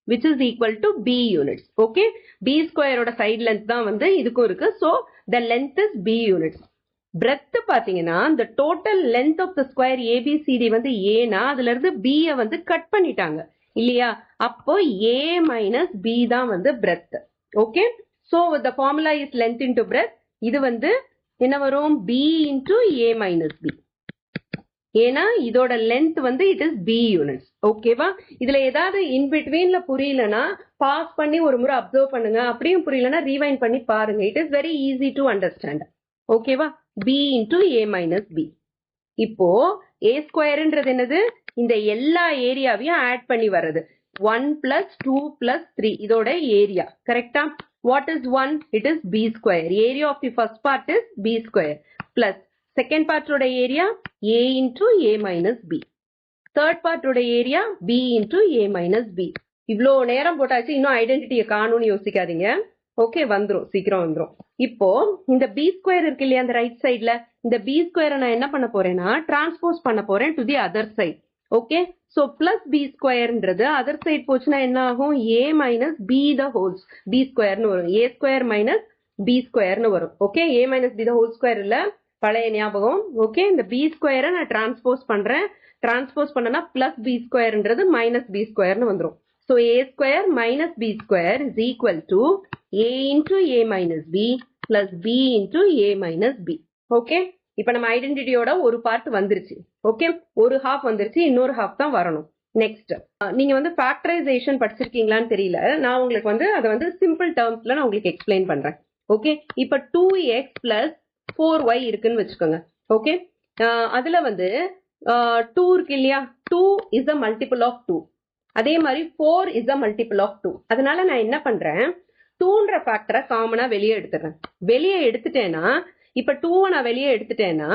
which is equal to b units. Okay, b square ஓட side length தான் வந்து இதுக்கும் இருக்கு. So the length is b units. breadth பாத்தீங்கன்னா the total length of the square abcd வந்து a னா அதுல இருந்து b வந்து கட் பண்ணிட்டாங்க இல்லையா? அப்போ a minus b தான் வந்து breadth. Okay, so the formula is length into breadth. இது வந்து என்ன வரும்? b into a minus b. ஏன்னா இதோட லென்த் வந்து இட் இஸ் பி யூனிட்ஸ். ஓகேவா? இதுல ஏதாவது இன் பிட்வீன்ல புரியலனா பாஸ் பண்ணி ஒரு முறை அப்சர்வ் பண்ணுங்க. அப்படியும் புரியலனா ரீவைண்ட் பண்ணி பாருங்க. It is very easy to understand. ஓகேவா? பி இன்டூ ஏ மைனஸ் பி. இப்போ ஏ ஸ்கொயர்ன்றது என்னது? இந்த எல்லா ஏரியாவையும் ஆட் பண்ணி வர்றது. 1 plus 2 plus 3 இதோட ஏரியா. கரெக்டா? What is 1? It is b square. Area of the first part is b square plus second பார்ட்டோட ஏரியா a into a minus b. Third பார்ட்டோட ஏரியா b into a minus b. இவ்வளோ நேரம் போட்டாச்சு, இன்னும் ஐடென்டிட்டியை காணும்னு யோசிக்காதீங்க. ஓகே, வந்துரும், சீக்கிரம் வந்துரும். இப்போ இந்த b ஸ்கொயர் இருக்கு இல்லையா அந்த ரைட் சைட்ல, இந்த b ஸ்கொயரை நான் என்ன பண்ண போறேன்னா டிரான்ஸ்போஸ் பண்ண போறேன் to the other side. Okay, so plus b ஸ்கொயர்ன்றது அதர் சைட் போச்சுன்னா என்ன ஆகும்? a minus b the whole's b ஸ்கொயர்னு வரும். a ஸ்கொயர் மைனஸ் b ஸ்கொயர்னு வரும். Okay, a minus b the whole square இல்ல, பழைய ஞாபகம். ஓகே, இந்த பி ஸ்கொயரை நான் டிரான்ஸ்போஸ் பண்றேன். டிரான்ஸ்போஸ் பண்ணனா பிளஸ் பி ஸ்கொயர்ன்றது மைனஸ் பி ஸ்கொயர்னு வந்துடும். So A square minus B square is equal to A into A minus B plus B into A minus B. Okay, இப்போ நம்ம ஐடென்டிட்டியோட ஒரு பார்ட் வந்துருச்சு. ஓகே, ஒரு ஹாஃப் வந்துருச்சு, இன்னொரு ஹாஃப் தான் வரணும். நெக்ஸ்ட், நீங்க வந்து ஃபேக்டரைசேஷன் படிச்சிருக்கீங்களான்னு தெரியல. நான் உங்களுக்கு வந்து அதை வந்து சிம்பிள் டேர்ம்ஸ்ல நான் உங்களுக்கு எக்ஸ்பிளைன் பண்றேன். ஓகே, இப்போ 2x பிளஸ் 4y இருக்குன்னு வச்சுக்கோங்க. ஓகே, அதுல வந்து 2 இருக்கு இல்லையா? 2 இஸ் a multiple of 2. அதே மாதிரி 4 இஸ் a multiple of 2. அதனால நான் என்ன பண்றேன்? 2ன்ற ஃபேக்டரை காமனா வெளியே எடுத்துறேன். வெளியே எடுத்துட்டேன்னா இப்ப 2 நான் வெளியே எடுத்துட்டேன்னா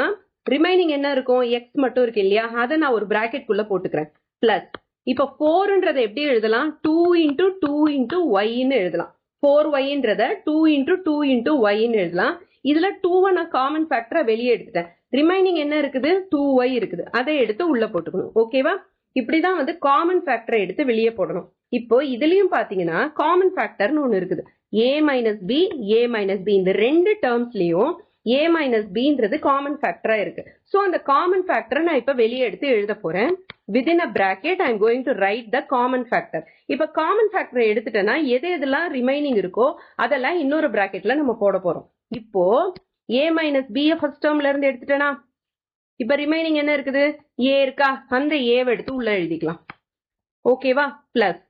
ரிமைனிங் என்ன இருக்கும்? x மட்டும் இருக்கு இல்லையா? அதை நான் ஒரு பிராக்கெட் குள்ள போட்டுக்கிறேன். பிளஸ் இப்ப 4ன்றதை எப்படி எழுதலாம்? 2 into 2 into y-ன்னு எழுதலாம். 4y-ன்றத 2 into 2 into y-ன்னு எழுதலாம். இதுல 2 நான் காமன் ஃபேக்டரை வெளியே எடுத்துட்டேன். ரிமைனிங் என்ன இருக்குது? 2y இருக்குது. அதை எடுத்து உள்ள போட்டுக்கணும். ஓகேவா? இப்படிதான் வந்து காமன் ஃபேக்டரை எடுத்து வெளியே போடணும். இப்போ இதுலயும் பாத்தீங்கன்னா காமன் ஃபேக்டர்னு ஒண்ணு இருக்குது. a minus B, a minus B, இந்த ரெண்டு டேர்ம்ஸ்லயும் a மைனஸ் பின்றது காமன் ஃபேக்டரா இருக்கு. சோ அந்த காமன் ஃபேக்டரை நான் இப்ப வெளியே எடுத்து எழுத போறேன். Within a bracket I am going to right the common factor. இப்ப காமன் ஃபேக்டரை எடுத்துட்டேன்னா எது எதெல்லாம் ரிமைனிங் இருக்கோ அதெல்லாம் இன்னொரு பிராக்கெட்ல நம்ம போட போறோம். இப்போ a மைனஸ் b ஃபர்ஸ்ட் டேர்ம்ல இருந்து எடுத்துட்டேனா இப்ப ரிமைனிங் என்ன இருக்குது? a இருக்கா? அந்த a எடுத்து உள்ள எழுதிக்கலாம். ஓகேவா? பிளஸ்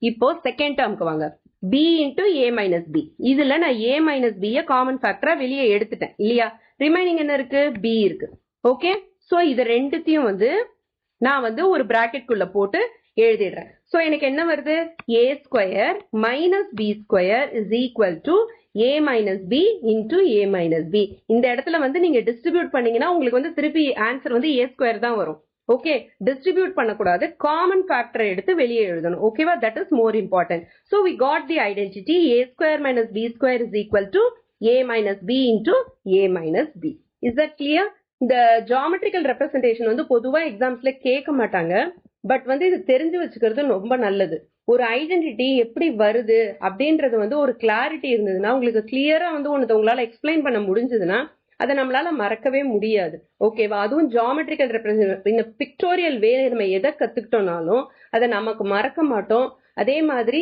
இப்போ செகண்ட் டேர்முக்கு வாங்க. b into a minus b. இதுல நான் a minus b காமன் ஃபேக்டரா வெளியே எடுத்துட்டேன் இல்லையா? ரிமைனிங் என்ன இருக்கு? b இருக்கு. ஓகே, சோ இது ரெண்டுத்தையும் வந்து நான் வந்து ஒரு பிராக்கெட் குள்ள போட்டு எழுதிடுறேன். சோ எனக்கு என்ன வருது? a square minus b square is equal to a minus b into a minus b. இந்த இடத்துல வந்து நீங்க டிஸ்ட்ரிபியூட் பண்ணீங்கன்னா உங்களுக்கு வந்து திருப்பி ஆன்சர் வந்து a ஸ்கொயர் தான் வரும். ஓகே, டிஸ்ட்ரிபியூட் பண்ணக்கூடாது, காமன் ஃபேக்டரை எடுத்து வெளியே எழுதணும். ஓகேவா, that is more important. So we got the identity a square minus b square is equal to a minus b into a minus b. Is that clear? இந்த ஜியாமெட்ரிக்கல் ரெப்ரசன்டேஷன் வந்து பொதுவா எக்ஸாம்ஸ்ல கேட்க மாட்டாங்க, பட் வந்து இது தெரிஞ்சு வச்சுக்கிறது ரொம்ப நல்லது. ஒரு ஐடென்டிட்டி எப்படி வருது அப்படின்றது வந்து ஒரு கிளாரிட்டி இருந்ததுன்னா, உங்களுக்கு கிளியரா வந்து ஒன்று உங்களால எக்ஸ்பிளைன் பண்ண முடிஞ்சதுன்னா அதை நம்மளால மறக்கவே முடியாது. ஓகேவா, அதுவும் ஜியாமெட்ரிக்கல் ரெப்ரசன்டேஷன் இந்த பிக்டோரியல் வே நம்ம எதை கத்துக்கிட்டோம்னாலும் அதை நமக்கு மறக்க மாட்டோம். அதே மாதிரி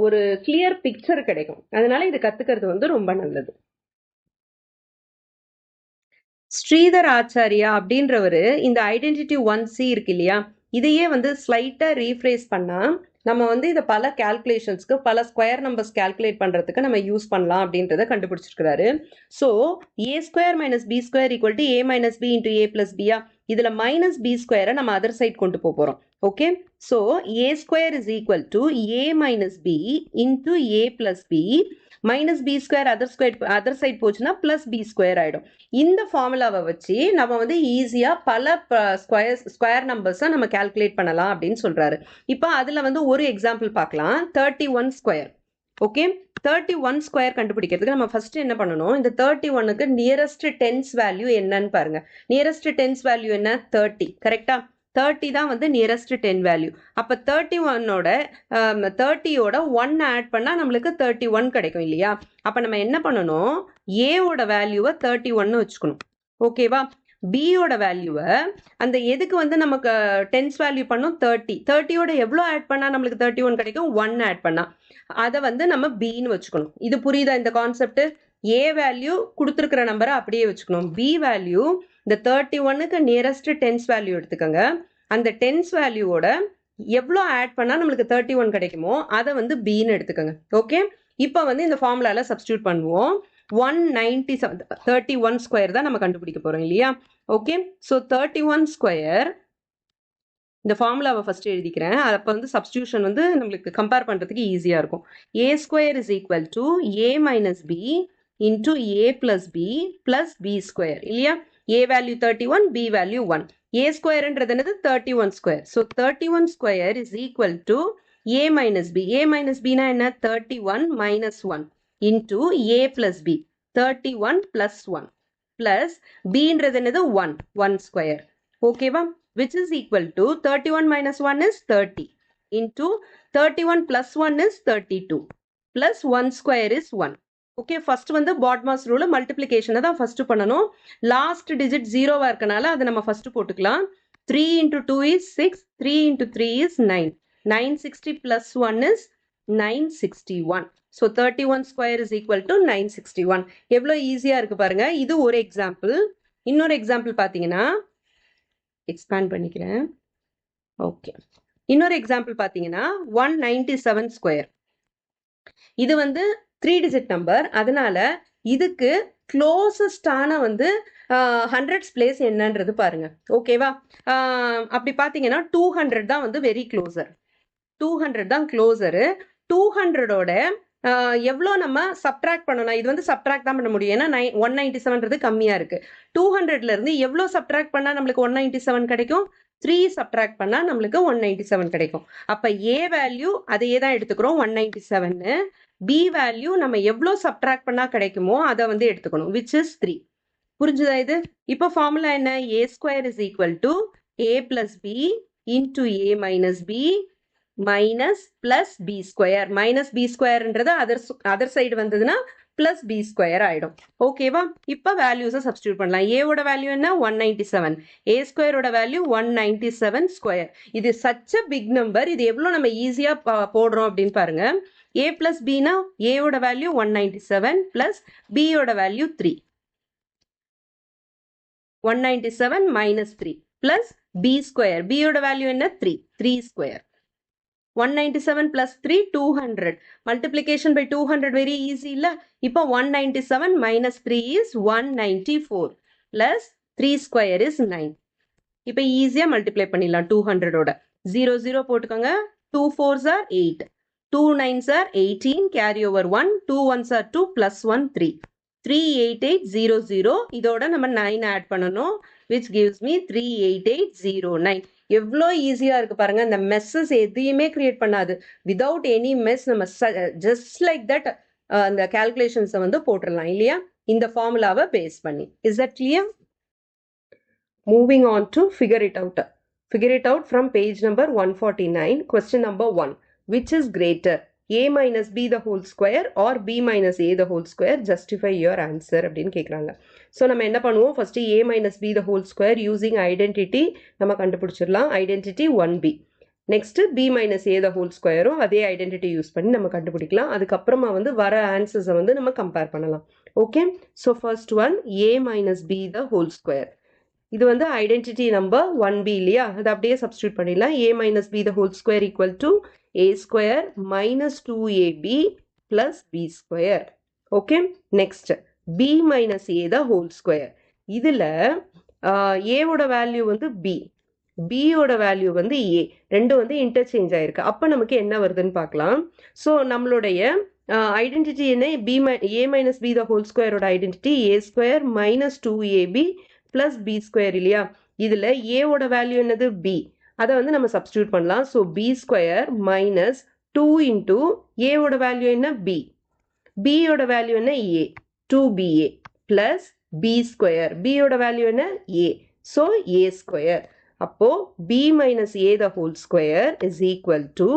ஒரு கிளியர் பிக்சர் கிடைக்கும். அதனால இது கத்துக்கிறது வந்து ரொம்ப நல்லது. ஸ்ரீதர் ஆச்சாரியா அப்படின்றவரு இந்த ஐடென்டிட்டி 1C இருக்கு இல்லையா, இதையே வந்து ஸ்லைட்டா ரீஃப்ரேஸ் பண்ணா நம்ம வந்து இதை பல கால்குலேஷன்ஸ்க்கு பல ஸ்கொயர் நம்பர்ஸ் கால்குலேட் பண்றதுக்கு நம்ம யூஸ் பண்ணலாம் அப்படின்றத கண்டுபிடிச்சிருக்காரு. So A square minus B square equal to a minus b into a plus பியா, இதுல மைனஸ் பி ஸ்கொயரை நம்ம அதர் சைட் கொண்டு போறோம். Okay, so A square is equal to a minus b into a plus b, minus B square other side போச்சுன்னா பிளஸ் பி ஸ்கொயர் ஆயிடும். இந்த ஃபார்முலாவை வச்சு நம்ம வந்து ஈஸியா பல ஸ்கொயர் நம்பர்ஸை நம்ம கால்குலேட் பண்ணலாம் அப்படின்னு சொல்றாரு. இப்போ அதுல வந்து ஒரு எக்ஸாம்பிள் பார்க்கலாம். 31 ஸ்கொயர். ஓகே, 31 ஸ்கொயர் கண்டுபிடிக்கிறதுக்கு நம்ம ஃபர்ஸ்ட் என்ன பண்ணணும், இந்த 31க்கு நியரஸ்ட் டென்ஸ் வேல்யூ என்னன்னு பாருங்க. நியரஸ்ட் டென்ஸ் வேல்யூ என்ன? 30. கரெக்டா? 30 தான் வந்து நியரஸ்ட் 10 வேல்யூ. அப்போ 31ஓட 30யோட 1 ஆட் பண்ணால் நம்மளுக்கு 31 கிடைக்கும் இல்லையா? அப்போ நம்ம என்ன பண்ணணும், ஏவோட வேல்யூவை 31 வச்சுக்கணும். ஓகேவா, பியோட வேல்யூவை அந்த எதுக்கு வந்து நமக்கு டென்ஸ் வேல்யூ பண்ணும் 30யோட எவ்வளோ ஆட் பண்ணால் நம்மளுக்கு 31 கிடைக்கும்? 1 ஆட் பண்ணால் அதை வந்து நம்ம பின்னு வச்சுக்கணும். இது புரியுதா இந்த கான்செப்ட்? ஏ வேல்யூ கொடுத்துருக்கிற நம்பரை அப்படியே வச்சுக்கணும். பி வேல்யூ இந்த 31க்கு நியரஸ்ட் டென்ஸ் வேல்யூ எடுத்துக்கோங்க. அந்த டென்ஸ் வேல்யூவோட எவ்வளோ ஆட் பண்ணால் நம்மளுக்கு 31 கிடைக்குமோ அதை வந்து பின்னு எடுத்துக்கோங்க. ஓகே, இப்போ வந்து இந்த ஃபார்முலால சப்ஸ்டியூட் பண்ணுவோம். 197 31 ஸ்கொயர் தான் நம்ம கண்டுபிடிக்க போறோம் இல்லையா? ஓகே, ஸோ 31 ஸ்கொயர் இந்த ஃபார்முலாவை ஃபர்ஸ்ட் எழுதிக்கிறேன். அப்போ வந்து சப்ஸ்டியூஷன் வந்து நம்மளுக்கு கம்பேர் பண்ணுறதுக்கு ஈஸியாக இருக்கும். A square is equal to a minus b into a plus B square இல்லையா? A value 31, b value 1. A ஸ்கொயர்ன்றது என்னது? 31 square. So 31 square is equal to a minus b. A minus பினா என்ன? 31 minus 1 into a plus b. 31 plus 1 plus பின்றது என்னது? 1 ஸ்கொயர். ஓகேவா, which is equal to 31 minus 1 is 30 into 31 plus 1 is 32 plus 1 square is 1. Okay, first வந்து BODMAS rule multiplication தான் first பண்ணணும். last digit 0வா இருக்கனால அதை நம்ம first போட்டுக்கலாம். 3 into 2 is 6, 3 into 3 is 9. 960 plus 1 is 961. So 31 square is equal to 961. எவ்வளோ ஈஸியா இருக்கு பாருங்க. இது ஒரு எக்ஸாம்பிள். இன்னொரு எக்ஸாம்பிள் பார்த்தீங்கன்னா எக்ஸ்பேண்ட் பண்ணிக்கிறேன். ஓகே, இன்னொரு எக்ஸாம்பிள் பார்த்தீங்கன்னா 197 ஸ்கொயர். இது வந்து 3 டிஜிட் நம்பர், அதனால இதுக்கு க்ளோசஸ்டான வந்து 100s பிளேஸ் என்னன்றது பாருங்க. ஓகேவா, அப்படி பார்த்தீங்கன்னா 200 தான் வந்து வெரி க்ளோசர். 200 தான் க்ளோசரு. 200ஓட எவ்வளோ நம்ம சப்ட்ராக்ட் பண்ணணும்? இது வந்து சப்ட்ராக்ட் தான் பண்ண முடியும், ஏன்னா 197ன்றது கம்மியாக இருக்கு. 200ல இருந்து எவ்வளோ சப்ட்ராக்ட் பண்ணால் நம்மளுக்கு 197 கிடைக்கும்? 3 சப்ட்ராக்ட் பண்ணால் நம்மளுக்கு 197 கிடைக்கும். அப்போ ஏ வேல்யூ அதையே தான் எடுத்துக்கிறோம் 197. பி வேல்யூ நம்ம எவ்வளோ சப்ட்ராக்ட் பண்ணால் கிடைக்குமோ அதை வந்து எடுத்துக்கணும், விச் இஸ் 3. புரிஞ்சுதா இது? இப்போ ஃபார்முலா என்ன? A square is equal to a plus B into A minus b minus plus B square. Minus b ஸ்கொயர்ன்றது அதர் சைடு வந்ததுன்னா பிளஸ் பி ஸ்கொயர் ஆயிடும். ஓகேவா, இப்போ வேல்யூஸை சப்ஸ்டியூட் பண்ணலாம். ஏவோட வேல்யூ என்ன? 197. ஏ ஸ்கொயரோட வேல்யூ 197 ஸ்கொயர். இது சச் அ பிக் நம்பர். இது எவ்வளோ நம்ம ஈஸியாக போடுறோம் அப்படின்னு பாருங்க. ஏ பிளஸ் பினா ஏவோட வேல்யூ 197 பிளஸ் பியோட value 3. 197 minus 3 plus B square. பியோட வேல்யூ என்ன? 3 square. 197 plus 3 200. Multiplication by 200 very easy இல்ல? இப்போ 197 minus 3 is 194 plus 3 square is 9. இப்போ ஈஸியா மல்டிப்ளை பண்ணிடலாம் 200ஓட. 0 0 போட்டுக்கோங்க. 2 4s are 8, 2 9s are 18, carry over 1, 2 1s are 2 plus 1 3. 38800. இதோட நம்ம 9 ஆட் பண்ணணும், which gives me 38809. எவ்வளோ ஈஸியாக இருக்குது பாருங்கள். இந்த மெஸ்ஸஸ் எதையுமே கிரியேட் பண்ணாது. விதவுட் எனி மெஸ் நம்ம ஜஸ்ட் லைக் தட் அந்த கால்குலேஷன்ஸை வந்து போட்டுடலாம் இல்லையா, இந்த ஃபார்முலாவை பேஸ் பண்ணி. Is that clear? Moving on to figure it out. Figure it out from page number 149. Question number 1. Which is greater? A minus B the whole square or B minus A the whole square? Justify your answer அப்படின்னு கேட்குறாங்க. ஸோ நம்ம என்ன பண்ணுவோம், first A minus B the whole square using identity நம்ம கண்டுபிடிச்சிடலாம். Identity 1B. Next B minus A the whole squareரும் அதே ஐடென்டிட்டி யூஸ் பண்ணி நம்ம கண்டுபிடிக்கலாம். அதுக்கப்புறமா வந்து வர ஆன்சர்ஸை வந்து நம்ம கம்பேர் பண்ணலாம். Okay, so first one A minus B the whole square. இது வந்து ஐடென்டிட்டி நம்பர் 1B இல்லையா, அதை அப்படியே சப்ஸ்டியூட் பண்ணிடலாம். A minus B the whole square equal to A square minus 2AB plus B square. Okay, next B minus A the whole square. இதில் ஏவோட வேல்யூ வந்து B, பியோட வேல்யூ வந்து A, ரெண்டும் வந்து இன்டர்சேஞ்ச் ஆயிருக்கு. அப்போ நமக்கு என்ன வருதுன்னு பார்க்கலாம். ஸோ நம்மளுடைய ஐடென்டிட்டி என்ன, A minus B the whole squareோட identity A square minus 2AB plus B square இல்லையா. இதில் ஏவோட வேல்யூ என்னது பி, அதை வந்து நம்ம சப்ஸ்டியூட் பண்ணலாம். So B square minus 2 into ஏவோட வேல்யூ என்ன பி, பியோட வேல்யூ என்ன A, 2BA plus B square, பியோட வேல்யூ என்ன ஏ, ஸோ ஏ ஸ்கொயர். அப்போ B minus A the whole square is equal to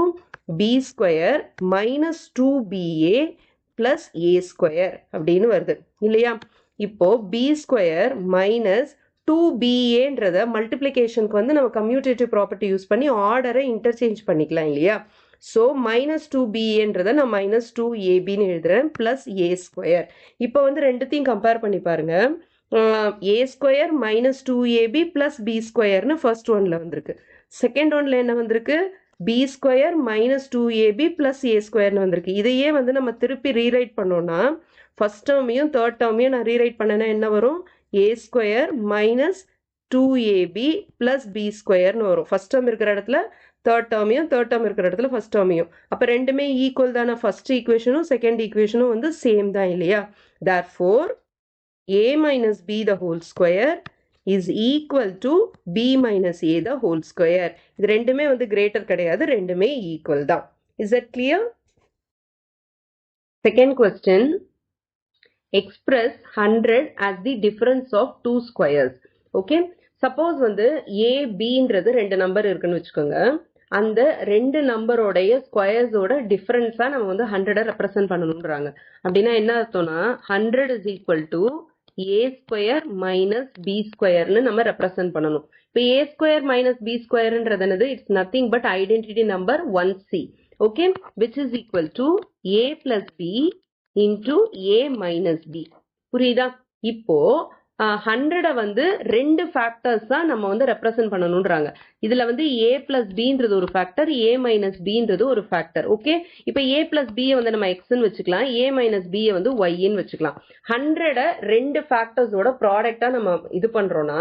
B square minus 2BA plus A square அப்படின்னு வருது இல்லையா. இப்போ பி ஸ்கொயர் மைனஸ் 2BAன்றத மல்டிப்ளிகேஷனுக்கு வந்து நம்ம கம்யூட்டேட்டிவ் ப்ராப்பர்ட்டி யூஸ் பண்ணி ஆர்டரை இன்டர்சேஞ்ச் பண்ணிக்கலாம் இல்லையா. ஸோ மைனஸ் 2BAன்றதை நான் மைனஸ் 2ABன்னு எழுதுறேன் பிளஸ் ஏ ஸ்கொயர். இப்போ வந்து ரெண்டுத்தையும் கம்பேர் பண்ணி பாருங்க. A square minus 2AB plus b ஸ்கொயர்னு ஃபர்ஸ்ட் ஒன்ல வந்திருக்கு. செகண்ட் ஒன்ல என்ன வந்திருக்கு, b square minus 2AB plus a ஸ்கொயர்னு வந்திருக்கு. இதையே வந்து நம்ம திருப்பி ரீரைட் பண்ணோம்னா ஃபர்ஸ்ட் டேர்மையும் தேர்ட் டேர்மையும் நான் ரீரைட் பண்ணேன்னா என்ன வரும், a square minus 2AB plus b ஸ்கொயர்னு வரும். ஃபர்ஸ்ட் டேர்ம் இருக்கிற இடத்துல தேர்ட் டேர்மையும், தேர்ட் டேர்ம் இருக்கிற இடத்துல ஃபர்ஸ்ட் டேர்மையும். அப்போ ரெண்டுமே ஈக்குவல் தானே, ஃபர்ஸ்ட் ஈக்குவேஷனும் செகண்ட் ஈக்குவேஷனும் வந்து சேம் தான் இல்லையா. Therefore A minus B the whole square is equal to B minus A the whole square. இது ரெண்டுமே வந்து கிரேட்டர் கிடையாது, ரெண்டுமே ஈக்குவல் தான். Is that clear? Second question. Express 100 as the difference of two squares. Okay, suppose வந்து A Bன்றது ரெண்டு நம்பர் இருக்குன்னு வச்சுக்கோங்க. அந்த ரெண்டு நம்பரோடைய ஸ்கொயர்ஸோட டிஃபரன்ஸா நம்ம வந்து 100 ரெப்ரசென்ட் பண்ணணும்ன்றாங்க. அப்படின்னா என்ன அர்த்தம்னா 100 is equal to A square minus B squareன்னு நம்ம ரெப்ரசென்ட் பண்ணணும். இப்போ A square minus B squareன்றது என்னது, it's nothing but identity number 1C. Okay, which is equal to A plus B into A minus B. புரியுதா? இப்போ 100 வந்து ரெண்டு ஃபேக்டர்ஸ் தான் நம்ம வந்து ரெப்ரசென்ட் பண்ணணும்ன்றாங்க. இதுல வந்து A plus Bன்றது ஒரு ஃபேக்டர், A minus Bன்றது ஒரு ஃபேக்டர். ஓகே, இப்போ A plus B வந்து நம்ம Xன்னு வச்சுக்கலாம், A minus B வந்து Yன்னு வச்சுக்கலாம். 100 ரெண்டு ஃபேக்டர்ஸோட ப்ராடக்டா நம்ம இது பண்றோம்னா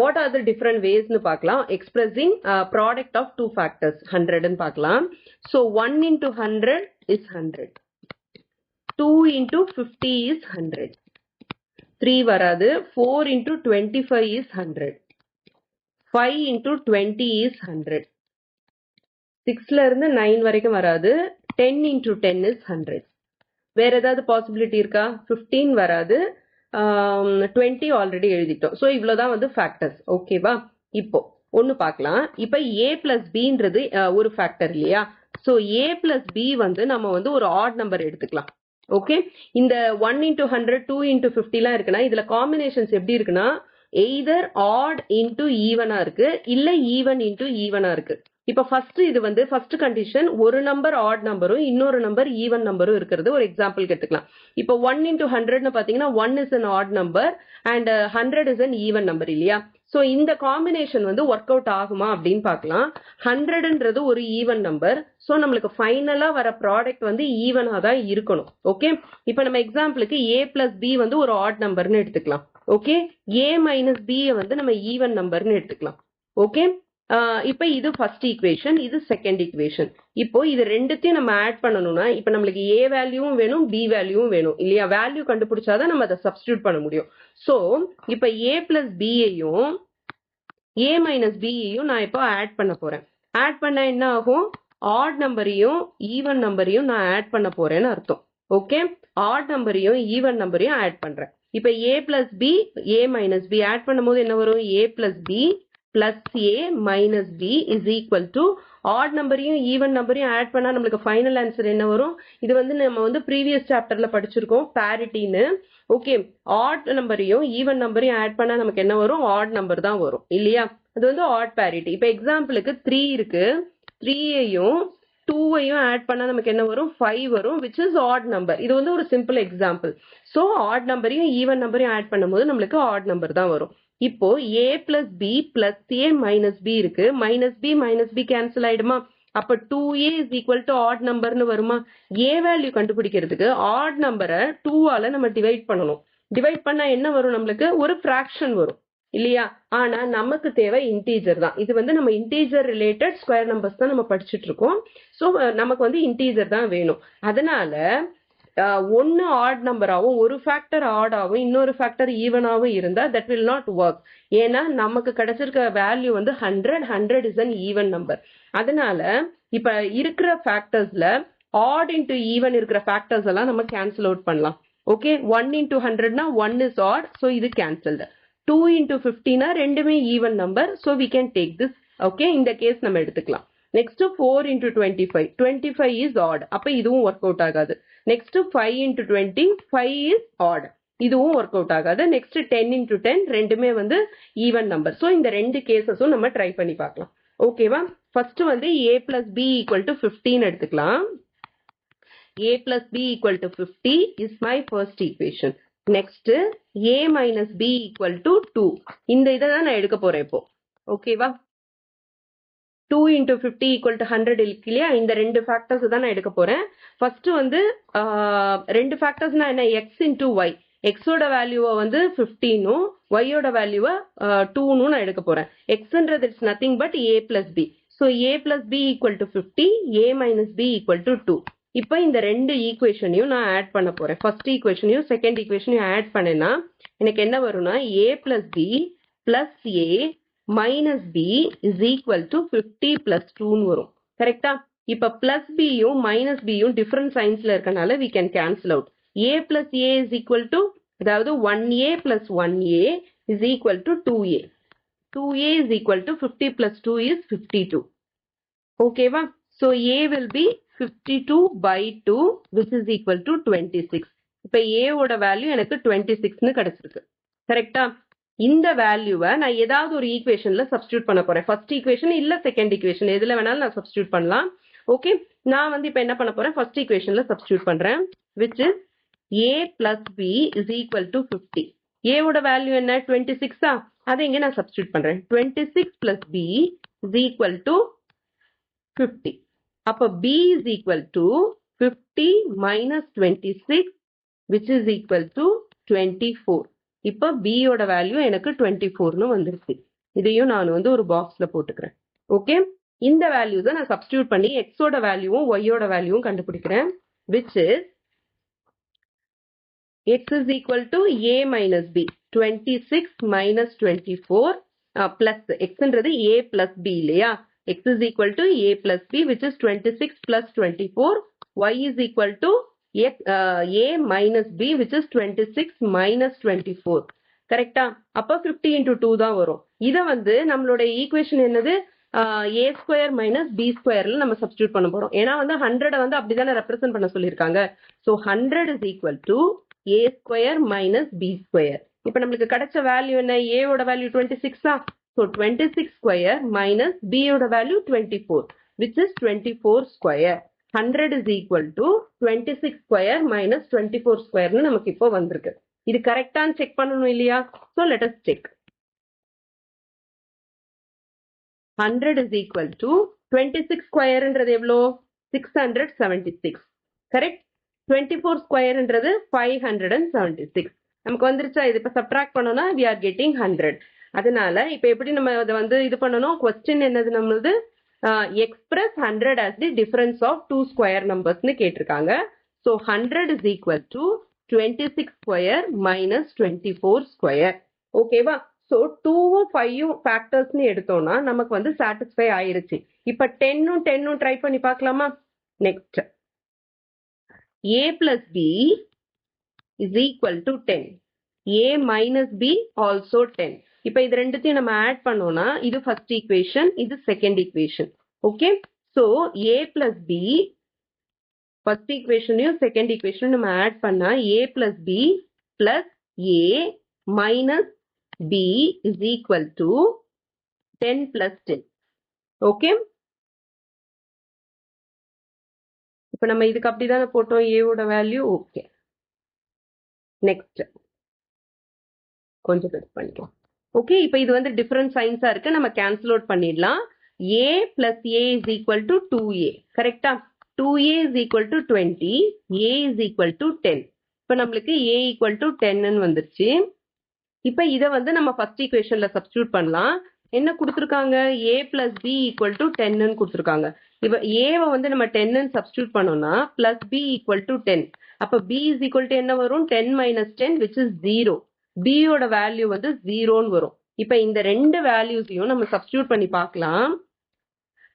வாட் ஆர் த டிஃபரெண்ட் வேஸ்னு பார்க்கலாம். Expressing product of two factors 100ன்னு பார்க்கலாம். So 1 into 100 is 100. 2 into 50 is 100. 3 வராது. 4 into 25 is 100. 5 into 20 is 100. 6ல இருந்து 9 வரைக்கும் வராது. 10 into 10 is 100. வேற ஏதாவது பாசிபிலிட்டி இருக்கா? 15 வராது. 20 ஆல்ரெடி எழுதிட்டோம். ஸோ இவ்வளோதான் வந்து ஃபேக்டர்ஸ். ஓகேவா? இப்போ ஒன்று பார்க்கலாம். இப்போ A plus Bன்றது ஒரு ஃபேக்டர் இல்லையா. ஸோ A plus B வந்து நம்ம வந்து ஒரு ஆட் நம்பர் எடுத்துக்கலாம். ஓகே, இந்த 1 into 100 2 into 50லாம் இருக்குன்னா இதுல காம்பினேஷன்ஸ் எப்படி இருக்குன்னா எய்தர் ஆட் இன்டு ஈவனா இருக்கு, இல்ல ஈவன் இன்டு ஈவனா இருக்கு. இப்ப ஃபர்ஸ்ட் இது வந்து ஃபர்ஸ்ட் கண்டிஷன் ஒரு நம்பர் ஆட் நம்பரும் இன்னொரு நம்பர் ஈவன் நம்பரும் இருக்கிறது ஒரு எக்ஸாம்பிள் எடுத்துக்கலாம். இப்போ 1 into 100ன்னு பாத்தீங்கன்னா 1 is an odd number and 100 is an even number இல்லையா. ஸோ இந்த காம்பினேஷன் வந்து ஒர்க் அவுட் ஆகுமா அப்படின்னு பார்க்கலாம். 100ன்றது ஒரு ஈவன் நம்பர். ஸோ நம்மளுக்கு ஃபைனலா வர ப்ராடக்ட் வந்து ஈவனா தான் இருக்கணும். ஓகே, இப்போ நம்ம எக்ஸாம்பிளுக்கு A plus B வந்து ஒரு ஆட் நம்பர்னு எடுத்துக்கலாம். ஓகே, A minus B வந்து நம்ம ஈவன் நம்பர்னு எடுத்துக்கலாம். ஓகே, இப்போ இது ஃபர்ஸ்ட் ஈக்குவேஷன், இது செகண்ட் ஈக்குவேஷன். இப்போ இது ரெண்டுத்தையும் நம்ம ஆட் பண்ணணும்னா இப்போ நம்மளுக்கு ஏ வேல்யூவும் வேணும், பி வேல்யூவும் வேணும் இல்லையா? வேல்யூ கண்டுபிடிச்சாதான் நம்ம அதை சப்ஸ்டியூட் பண்ண முடியும். ஸோ இப்போ ஏ பிளஸ் பியையும் ஏ மைனஸ் பியையும் நான் இப்போ ஆட் பண்ண போறேன். ஆட் பண்ணா என்ன ஆகும்? ஆட் நம்பரையும் ஈவன் நம்பரையும் நான் ஆட் பண்ண போறேன்னு அர்த்தம். ஓகே, ஆட் நம்பரையும் ஈவன் நம்பரையும் ஆட் பண்றேன். இப்போ a plus b, a minus b add பண்ணும்போது என்ன வரும்? A plus b plus a minus b is equal to odd நம்பரையும் ஈவன் நம்பரையும் ஆட் பண்ணா நம்மளுக்கு ஃபைனல் ஆன்சர் என்ன வரும்? இது வந்து நம்ம வந்து ப்ரீவியஸ் சாப்டர்ல படிச்சிருக்கோம் பேரிட்டின்னு. ஓகே, ஆட் நம்பரையும் ஈவன் நம்பரையும் ஆட் பண்ணா நமக்கு என்ன வரும்? ஆட் நம்பர் தான் வரும் இல்லையா? அது வந்து ஆட் பேரிட்டி. இப்போ எக்ஸாம்பிளுக்கு 3 இருக்கு, 3ஐயும் 2ஐயும் ஆட் பண்ணா நமக்கு என்ன வரும்? 5 வரும், விச் இஸ் ஆட் நம்பர். இது வந்து ஒரு சிம்பிள் எக்ஸாம்பிள். ஸோ ஆட் நம்பரையும் ஈவன் நம்பரையும் ஆட் பண்ணும்போது நம்மளுக்கு ஆட் நம்பர் தான் வரும். இப்போ a plus b plus a minus B இருக்கு, மைனஸ் பி கேன்சல் ஆயிடுமா? அப்ப 2a is equal to add நம்பர்னு வருமா? ஏ வேல்யூ கண்டுபிடிக்கிறதுக்கு ஆட் நம்பரை 2ஆல நம்ம டிவைட் பண்ணணும். டிவைட் பண்ணா என்ன வரும்? நம்மளுக்கு ஒரு ஃபிராக்ஷன் வரும் இல்லையா? ஆனா நமக்கு தேவை இன்டீஜர் தான். இது வந்து நம்ம இன்டீஜர் ரிலேட்டட் ஸ்கொயர் நம்பர்ஸ் தான் நம்ம படிச்சுட்டு இருக்கோம். ஸோ நமக்கு வந்து இன்டீஜர் தான் வேணும். அதனால ஒன்னு ஆட் நம்பராகவும் ஒரு ஃபேக்டர் ஆட் ஆகும், இன்னொரு ஃபேக்டர் ஈவனாகவும் இருந்தா தட் வில் நாட் ஒர்க். ஏன்னா நமக்கு கிடைச்சிருக்க வேல்யூ வந்து 100 இஸ் அன் ஈவன் நம்பர். அதனால இப்ப இருக்கிற ஃபேக்டர்ஸ்ல ஆட் இன்டு ஈவன் இருக்கிற ஃபேக்டர்ஸ் எல்லாம் நம்ம கேன்சல் அவுட் பண்ணலாம். ஓகே, 1 இன்டு 100னா 1 இஸ் ஆட், ஸோ இது கேன்சல்டு. 2 இன்டு 50னா ரெண்டுமே even number, so we can take this. Okay, இந்த கேஸ் நம்ம எடுத்துக்கலாம். நெக்ஸ்ட் 4 இன்டு 25 இஸ் ஆட், அப்ப இதுவும் ஒர்க் அவுட் ஆகாது. நெக்ஸ்ட் 5 இன்டு 20, 5 இஸ் ஆட், இதுவும் ஒர்க் அவுட் ஆகாது. நெக்ஸ்ட் 10 இன்டு 10 ரெண்டுமே வந்து ஈவன் நம்பர். ஸோ இந்த ரெண்டு கேசஸும் நம்ம ட்ரை பண்ணி பார்க்கலாம். ஓகேவா? ஃபர்ஸ்ட் வந்து a plus B equal to 15 எடுத்துக்கலாம். a plus b equal to 50 is my first equation. Next, a minus b equal to 2. இந்த இதை தான் நான் எடுக்க போறேன் இப்போ. ஓகேவா? 2 into 50 equal to 100 இருக்கு இல்லையா? இந்த ரெண்டு ஃபேக்டர்ஸ் தான் நான் எடுக்க போறேன். ஃபர்ஸ்ட் வந்து ரெண்டு ஃபேக்டர்ஸ்னா என்ன? x into y. எக்ஸோட வேல்யூவை வந்து 15னும் ஒய்யோட வேல்யூவை 2னும் நான் எடுக்க போறேன். எக்ஸ்ன்றது it's nothing but a plus b. So a plus b equal to 50, a minus b equal to 2. இப்போ இந்த ரெண்டு ஈக்குவேஷனையும் நான் ஆட் பண்ண போறேன். ஃபர்ஸ்ட் ஈக்குவேஷனையும் செகண்ட் ஈக்குவேஷனையும் ஆட் பண்ணேன்னா எனக்கு என்ன வரும்னா a plus b plus a minus b is equal to 50 plus 2ன்னு வரும். கரெக்டா? இப்போ பிளஸ் பியும் மைனஸ் பியும் டிஃபரண்ட் சைன்ஸ்ல இருக்கனால we can cancel out. a plus a is equal to, அதாவது 1a plus 1a is equal to 2a. 2a is equal to 50 plus 2 is 52. ஓகேவா? So a will be 52 by 2 which is equal to 26. இப்போ a ஓட வேல்யூ எனக்கு 26ன்னு கிடைச்சிருக்கு. கரெக்டா? இந்த வேல்யூவை நான் ஏதாவது ஒரு ஈக்குவேஷன்ல சப்ஸ்டியூட் பண்ண போறேன். ஃபர்ஸ்ட் ஈக்குவேஷன் இல்ல செகண்ட் ஈக்குவேஷன் எதுல வேணாலும் நான் சப்ஸ்டியூட் பண்ணலாம். ஓகே, நான் வந்து இப்போ என்ன பண்ண போறேன்? ஃபர்ஸ்ட் ஈக்குவேஷன்ல சப்ஸ்டியூட் பண்றேன். which is a plus b is equal to 50. a ஓட வேல்யூ என்ன? 26ஆ? அதை இங்க நான் சப்ஸ்டியூட் பண்றேன். 26 plus b is equal to 50. அப்ப b is equal to 50 minus 26 which is equal to 24. இப்ப b ஓட வேல்யூ எனக்கு 24ன்னு வந்துருச்சு. இதையும் நான் வந்து ஒரு பாக்ஸ்ல போட்டுக்கிறேன். ஓகே, இந்த வேல்யூஸை நான் சப்ஸ்டியூட் பண்ணி x ஓட வேல்யூவும் y ஓட வேல்யூவும் கண்டுபிடிக்கிறேன். which is x is equal to a minus b. 26 minus 24 plus xன்றது a plus b இல்லையா? x is equal to a plus b which is 26 plus 24. y is equal to a minus b which is 26 minus 24. கரெக்டா? அப்ப 50 into 2 தான் வரும். இதை வந்து நம்மளோட ஈக்குவேஷன் என்னது? a ஸ்கொயர் மைனஸ் b ஸ்கொயர்ல நம்ம சப்ஸ்டியூட் பண்ண போறோம். ஏன்னா வந்து 100 வந்து அப்படிதானே ரெப்ரசென்ட் பண்ண சொல்லியிருக்காங்க. So 100 is equal to a square minus b square. இப்ப நம்மளுக்கு கிடைச்ச வேல்யூ என்ன? a ஓட value 26ஆ? So 26 square minus b ஓட value 24 which is 24 square. 100 is equal to 26 square minus 24 square னு நமக்கு இப்போ வந்திருக்கு. இது கரெக்டான்னு செக் பண்ணணும் இல்லையா? So let us check. 100 is equal to 26 square ன்றது எவ்வளோ? 676. கரெக்ட்? 24 square ன்றது 576. நமக்கு வந்துருச்சா? இது இப்போ சப்ட்ராக்ட் பண்ணோம்னா we are getting 100. அதனால இப்ப எப்படி நம்ம அதை வந்து இது பண்ணணும், கொஸ்டின் என்னது நம்மளது express 100 as the difference of two square numbers னு கேட்டிருக்காங்க. So 100 is equal to 26 square minus 24 square. ஓகேவா? So 2ம் 5ம் factors னு எடுத்தோம்னா நமக்கு வந்து satisfy ஆயிருச்சு. இப்ப 10ம் 10ம் ட்ரை பண்ணி பார்க்கலாமா? Next a plus b is equal to 10. a minus b also 10. இப்ப இது ரெண்டுத்தையும் நம்ம ஆட் பண்ணோம்னா இது ஃபர்ஸ்ட் ஈக்குவேஷன், இது second equation. Okay, so a plus b first ஈக்குவேஷனையும் செகண்ட் ஈக்குவேஷனும் நம்ம ஆட் பண்ணா a plus b plus a minus b is equal to 10 plus 10. Okay, இப்ப நம்ம இதுக்கு அப்படிதானே போட்டோம் a ஓட வேல்யூ. ஓகே, நெக்ஸ்ட் கொஞ்சம் பெருசு பண்ணிக்கலாம். ஓகே, இப்ப இது வந்து டிஃபரண்ட் சைன்ஸா இருக்கு, நம்ம கேன்சல் அவுட் பண்ணிடலாம். a plus a is equal to 2a. கரெக்டா? 2a is equal to 20, a is equal to 10. இப்ப நம்மளுக்கு a equal to 10 ன்னு வந்துருச்சு. இப்ப இத வந்து நம்ம ஃபர்ஸ்ட் ஈக்குவேஷன்ல சப்ஸ்டிட்யூட் பண்ணலாம். என்ன கொடுத்திருக்காங்க, a plus b equal to 10 ன்னு கொடுத்திருக்காங்க. இப்ப a வை வந்து நம்ம 10 ன்னு சப்ஸ்டிட்யூட் பண்ணோம்னா plus b equal to 10. அப்ப b is equal to என்ன வரும், 10 minus 10 which is 0. b யோட வேல்யூ வந்து 0ன்னு வரும். இப்ப இந்த ரெண்டு வேல்யூஸையும் நம்ம சப்ஸ்டிட்யூட் பண்ணி பார்க்கலாம்.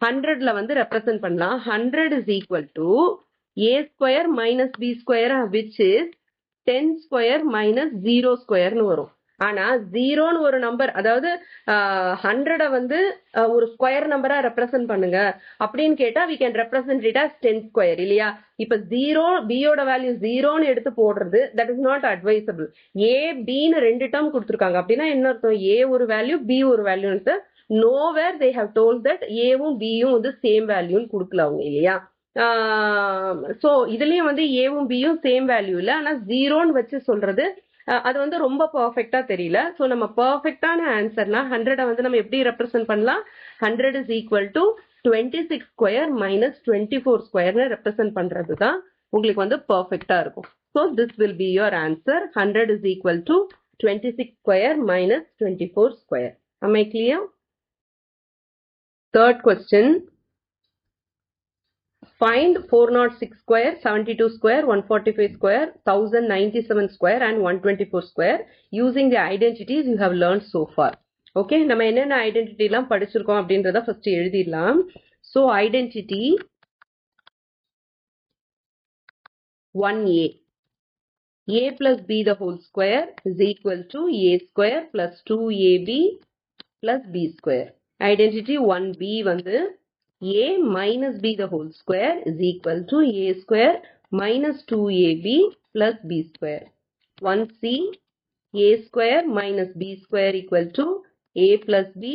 100ல வந்து ரெப்ரசன்ட் பண்ணலாம். 100 is equal to a square minus b square which is 10 square minus 0 squareன்னு வரும். ஆனா 0ன்னு ஒரு நம்பர், அதாவது 100 வந்து ஒரு ஸ்கொயர் நம்பரா ரெப்ரசன்ட் பண்ணுங்க அப்படின்னு கேட்டா we can represent it as 10 square இல்லையா? இப்ப 0 b யோட வேல்யூ 0ன்னு எடுத்து போடுறது that is not advisable. a b ன்னு ரெண்டு டேர்ம் கொடுத்திருக்காங்க. அப்படின்னா என்ன அர்த்தம், a ஒரு வேல்யூ b ஒரு வேல்யூன்னு nowhere they have told that a-வும் b-யும் வந்து சேம் வேல்யூன்னு கொடுக்கல அவங்க இல்லையா? சோ இதுலயும் வந்து a-வும் b-யும் சேம் வேல்யூ இல்ல, ஆனா 0ன்னு வச்சு சொல்றது அது வந்து ரொம்ப பர்ஃபெக்டா தெரியல. சோ நம்ம பர்ஃபெக்டான ஆன்சர்னா 100 வந்து நம்ம எப்படி ரெப்ரசன்ட் பண்ணலாம், 100 is equal to 26 square minus 24 square represent பண்றது தான் உங்களுக்கு வந்து பர்ஃபெக்டா இருக்கும். So this will be your answer. 100 is equal to 26 square minus 24 square. Am I clear? Third question. Find 406 square, 72 square, 145 square, 1097 square and 124 square using the identities you have learned so far. Okay, நம்ம என்னென்ன ஐடென்டிட்டி எல்லாம் படிச்சிருக்கோம் அப்படின்றத ஃபர்ஸ்ட் எழுதிடலாம். So identity 1a, a plus b the whole square is equal to a square plus 2ab plus b square. Identity 1b வந்து a minus b the whole square is equal to a square minus 2ab plus b square. 1c, a square minus b square equal to a plus b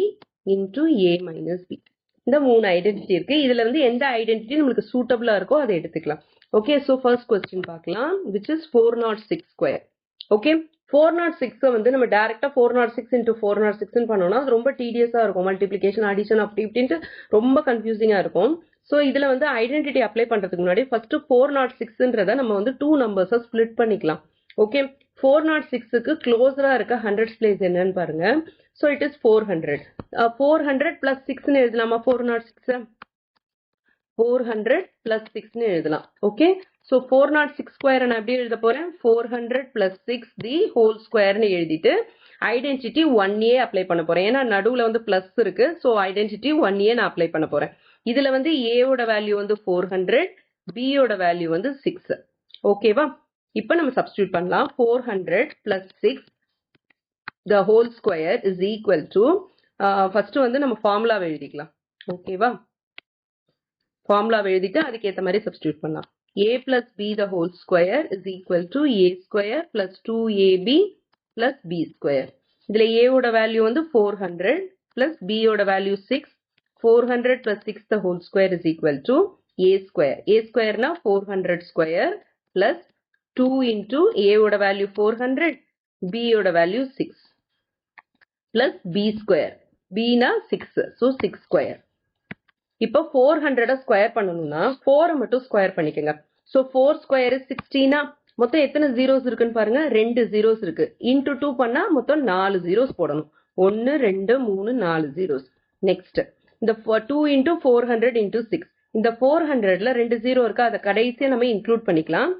into a minus b. இந்த மூணு ஐடென்டிட்டி இருக்கு. இதுல இருந்து எந்த ஐடென்டிட்டி நம்மளுக்கு சூட்டபிளா இருக்கோ அதை எடுத்துக்கலாம். ஓகே, so first question பார்க்கலாம், which is 406 square. ஓகே, 406 வந்து நம்ம டைரக்டா 406 into 406 பண்ணோம்னா அது ரொம்ப டீடியஸா இருக்கும். மல்டிப்ளிகேஷன், அடிஷன் அப்படி இப்படின்ட்டு ரொம்ப கன்ஃபியூசிங்கா இருக்கும். ஸோ இதுல வந்து ஐடென்டிட்டி அப்ளை பண்றதுக்கு முன்னாடி ஃபர்ஸ்ட் 406ன்றத நம்ம வந்து 2 நம்பர்ஸா ஸ்பிளிட் பண்ணிக்கலாம். ஓகே, 406க்கு க்ளோஸரா இருக்க ஹண்ட்ரட்ஸ் பிளேஸ் என்னன்னு பாருங்க. So it is 400. 400 plus 6ன்னு எழுதலாமா? 406 400 plus 6ன்னு எழுதலாம். ஓகே, so 406 square நான் எப்படி எழுத போறேன், 400 plus 6 the whole squareன்னு எழுதிட்டு ஐடென்டிட்டி 1a அப்ளை பண்ண போறேன். ஏன்னா நடுவுல வந்து பிளஸ் இருக்கு. ஸோ ஐடென்டிட்டி 1a நான் அப்ளை பண்ண போறேன். இதுல வந்து a ஓட வேல்யூ வந்து 400, b ஓட வேல்யூ வந்து 6. ஓகேவா? இப்ப நம்ம சப்ஸ்டிட்யூட் பண்ணலாம். 400 plus 6 the whole square is equal to first வந்து நம்ம ஃபார்முலாவை எழுதிக்கலாம். ஓகேவா? ஃபார்முலாவை எழுதிட்டு அதுக்கு ஏத்த மாதிரி சப்ஸ்டிட்யூட் பண்ணலாம். a plus b the whole square is equal to a square plus 2ab plus b square. இதுல a ஓட வேல்யூ வந்து 400 plus b ஓட value 6. 400 plus 6 the whole square is equal to a square. a square na 400 square plus 2 into a ஓட வேல்யூ 400, b ஓட value 6 plus b square. b na 6, so 6 square. இப்போ 400 ஸ்கொயர் பண்ணணும்னா 4 மட்டும் ஸ்கொயர் பண்ணிக்கங்க. So 4 square is 16. மொத்தம் எத்தனை ஜீரோஸ் இருக்குன்னு பாருங்க, 2 ஜீரோஸ் இருக்கு. இன்டு 2 பண்ணா மொத்தம் 4 ஜீரோஸ் போடணும். 1 2 3 4 zeros. நெக்ஸ்ட் இந்த 2 into 400 into 6. இந்த 400ல 2 0 இருக்கா, அதை கடைசியா நம்ம இன்க்ளூட் பண்ணிக்கலாம்.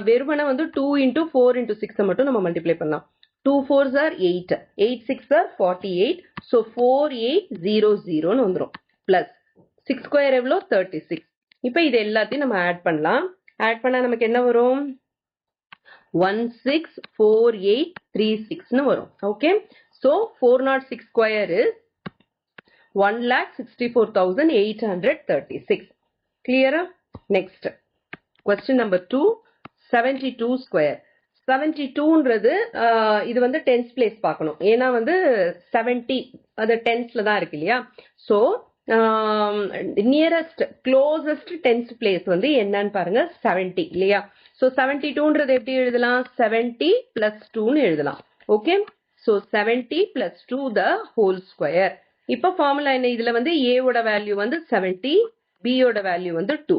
வெறுமனே வந்து 2 into 4 into 6 மட்டும் நம்ம மல்டிப்ளை பண்ணலாம். 2 4s are 8, 8 6 are 48. So 4800 வந்துரும். பிளஸ் 6 ஸ்கொயர் எவ்வளோ 36. இப்போ இது எல்லாத்தையும் நம்ம ஆட் பண்ணலாம். ஆட் பண்ணா நமக்கு என்ன வரும்? 164836 வரும். Okay, so 406 square is 1,64,836. Clear? Next question number 2, 72 square. 72ன்றது இது வந்து டென்ஸ் பிளேஸ் பார்க்கணும். ஏன்னா வந்து 70 அது டென்ஸ்ல தான் இருக்கு இல்லையா. So nearest closest tense place வந்து என்னன்னு பாருங்க, 70 இல்லையா. ஸோ 72ன்றது எப்படி எழுதலாம்? 70 plus 2ன்னு எழுதலாம். Okay, so 70 plus 2 the whole square. இப்போ ஃபார்முலா என்ன? இதுல வந்து a ஓட வேல்யூ வந்து 70, b ஓட வேல்யூ வந்து 2.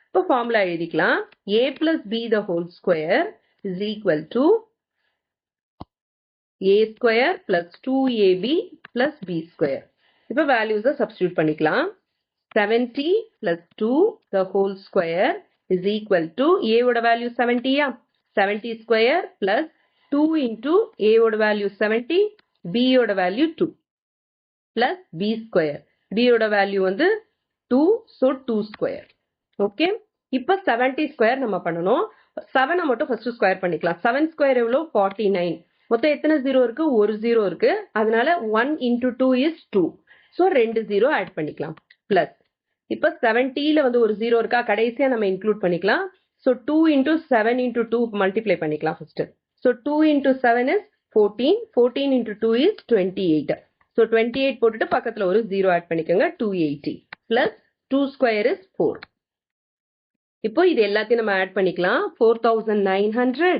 இப்போ ஃபார்முலா எழுதிக்கலாம். a plus b the whole square is equal to a square plus 2ab plus b square. இப்போ வேல்யூஸை சப்ஸ்டியூட் பண்ணிக்கலாம். 70 plus 2 the whole square is equal to a ஓட வேல்யூ 70யா, 70 square plus 2 into a ஓட வேல்யூ 70, b ஓட value 2 plus b square. b ஓட வேல்யூ வந்து 2, so 2 square. ஓகே, இப்போ 70 ஸ்கொயர் நம்ம பண்ணணும். 7 மட்டும் ஃபர்ஸ்ட் ஸ்கொயர் பண்ணிக்கலாம். 7 ஸ்கொயர் எவ்வளோ? 49. மொத்தம் எத்தனை ஜீரோ இருக்கு? ஒரு ஜீரோ இருக்கு. அதனால 1 into 2 is 2. So 2 zero add பண்ணிக்கலாம். பிளஸ் இப்போ 70ல வந்து ஒரு ஜீரோ இருக்கா, கடைசியா நம்ம இன்க்ளூட் பண்ணிக்கலாம். ஸோ 2 into 7 into 2 மல்டிப்ளை பண்ணிக்கலாம் first. So 2 into 7 is 14, 14 into 2 is 28. So 28 போட்டுட்டு பக்கத்துல ஒரு ஜீரோ ஆட் பண்ணிக்கோங்க. 280 பிளஸ் 2 ஸ்கொயர் is 4. இப்போ இது எல்லாத்தையும் நம்ம ஆட் பண்ணிக்கலாம். 4900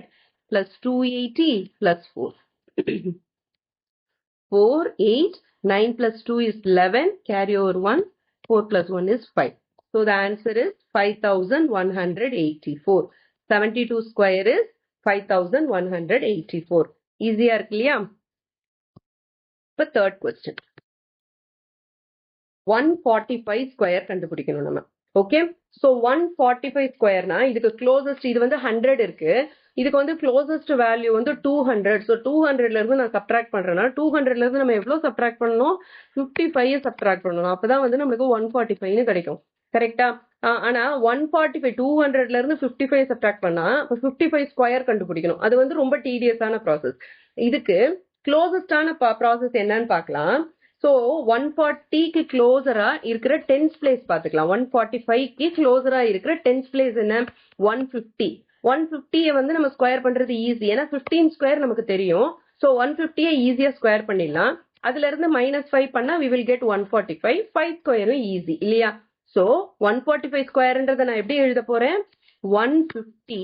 plus 280 plus 4. 4, 8, 9 plus 2 is 11, carry over 1, 4 plus 1 is 5. So the answer is 5184. 72 square is 5184. Easy ஆ இருக்கு இல்லையா? இப்போ third question. 145 square கண்டுபிடிக்கணும் நம்ம. ஓகே, ஸோ 145 ஸ்கொயர்னா இதுக்கு க்ளோசஸ்ட், இது வந்து 100 இருக்கு, இதுக்கு வந்து க்ளோசஸ்ட் வேல்யூ வந்து 200. ஸோ 200ல இருந்து நான் சப்ட்ராக்ட் பண்றேன்னா 200ல இருந்து நம்ம எவ்வளோ சப்ட்ராக்ட் பண்ணணும்? 55 சப்ட்ராக்ட் பண்ணணும். அப்பதான் வந்து நம்மளுக்கு 145ன்னு கிடைக்கும். கரெக்டா? ஆனா 145 200ல இருந்து 55 சப்ட்ராக்ட் பண்ணா 55 ஸ்கொயர் கண்டுபிடிக்கணும். அது வந்து ரொம்ப டீடியஸான ப்ராசஸ். இதுக்கு க்ளோசஸ்டான ப்ராசஸ் என்னன்னு பார்க்கலாம். ஸோ 140க்கு க்ளோசரா இருக்கிற டென்ஸ் பிளேஸ் பார்த்துக்கலாம். 145க்கு க்ளோசரா இருக்கிற டென்ஸ் பிளேஸ் என்ன? 150. 150யை வந்து நம்ம ஸ்கொயர் பண்றது ஈஸி, ஏன்னா 15 ஸ்கொயர் நமக்கு தெரியும். ஸோ 150யை ஈஸியா ஸ்கொயர் பண்ணிடலாம். அதுல இருந்து -5 பண்ணா we will get 145. 5 ஸ்கொயரும் ஈஸி இல்லையா? ஸோ 145 ஸ்கொயர்ன்றதை நான் எப்படி எழுத போறேன்? 150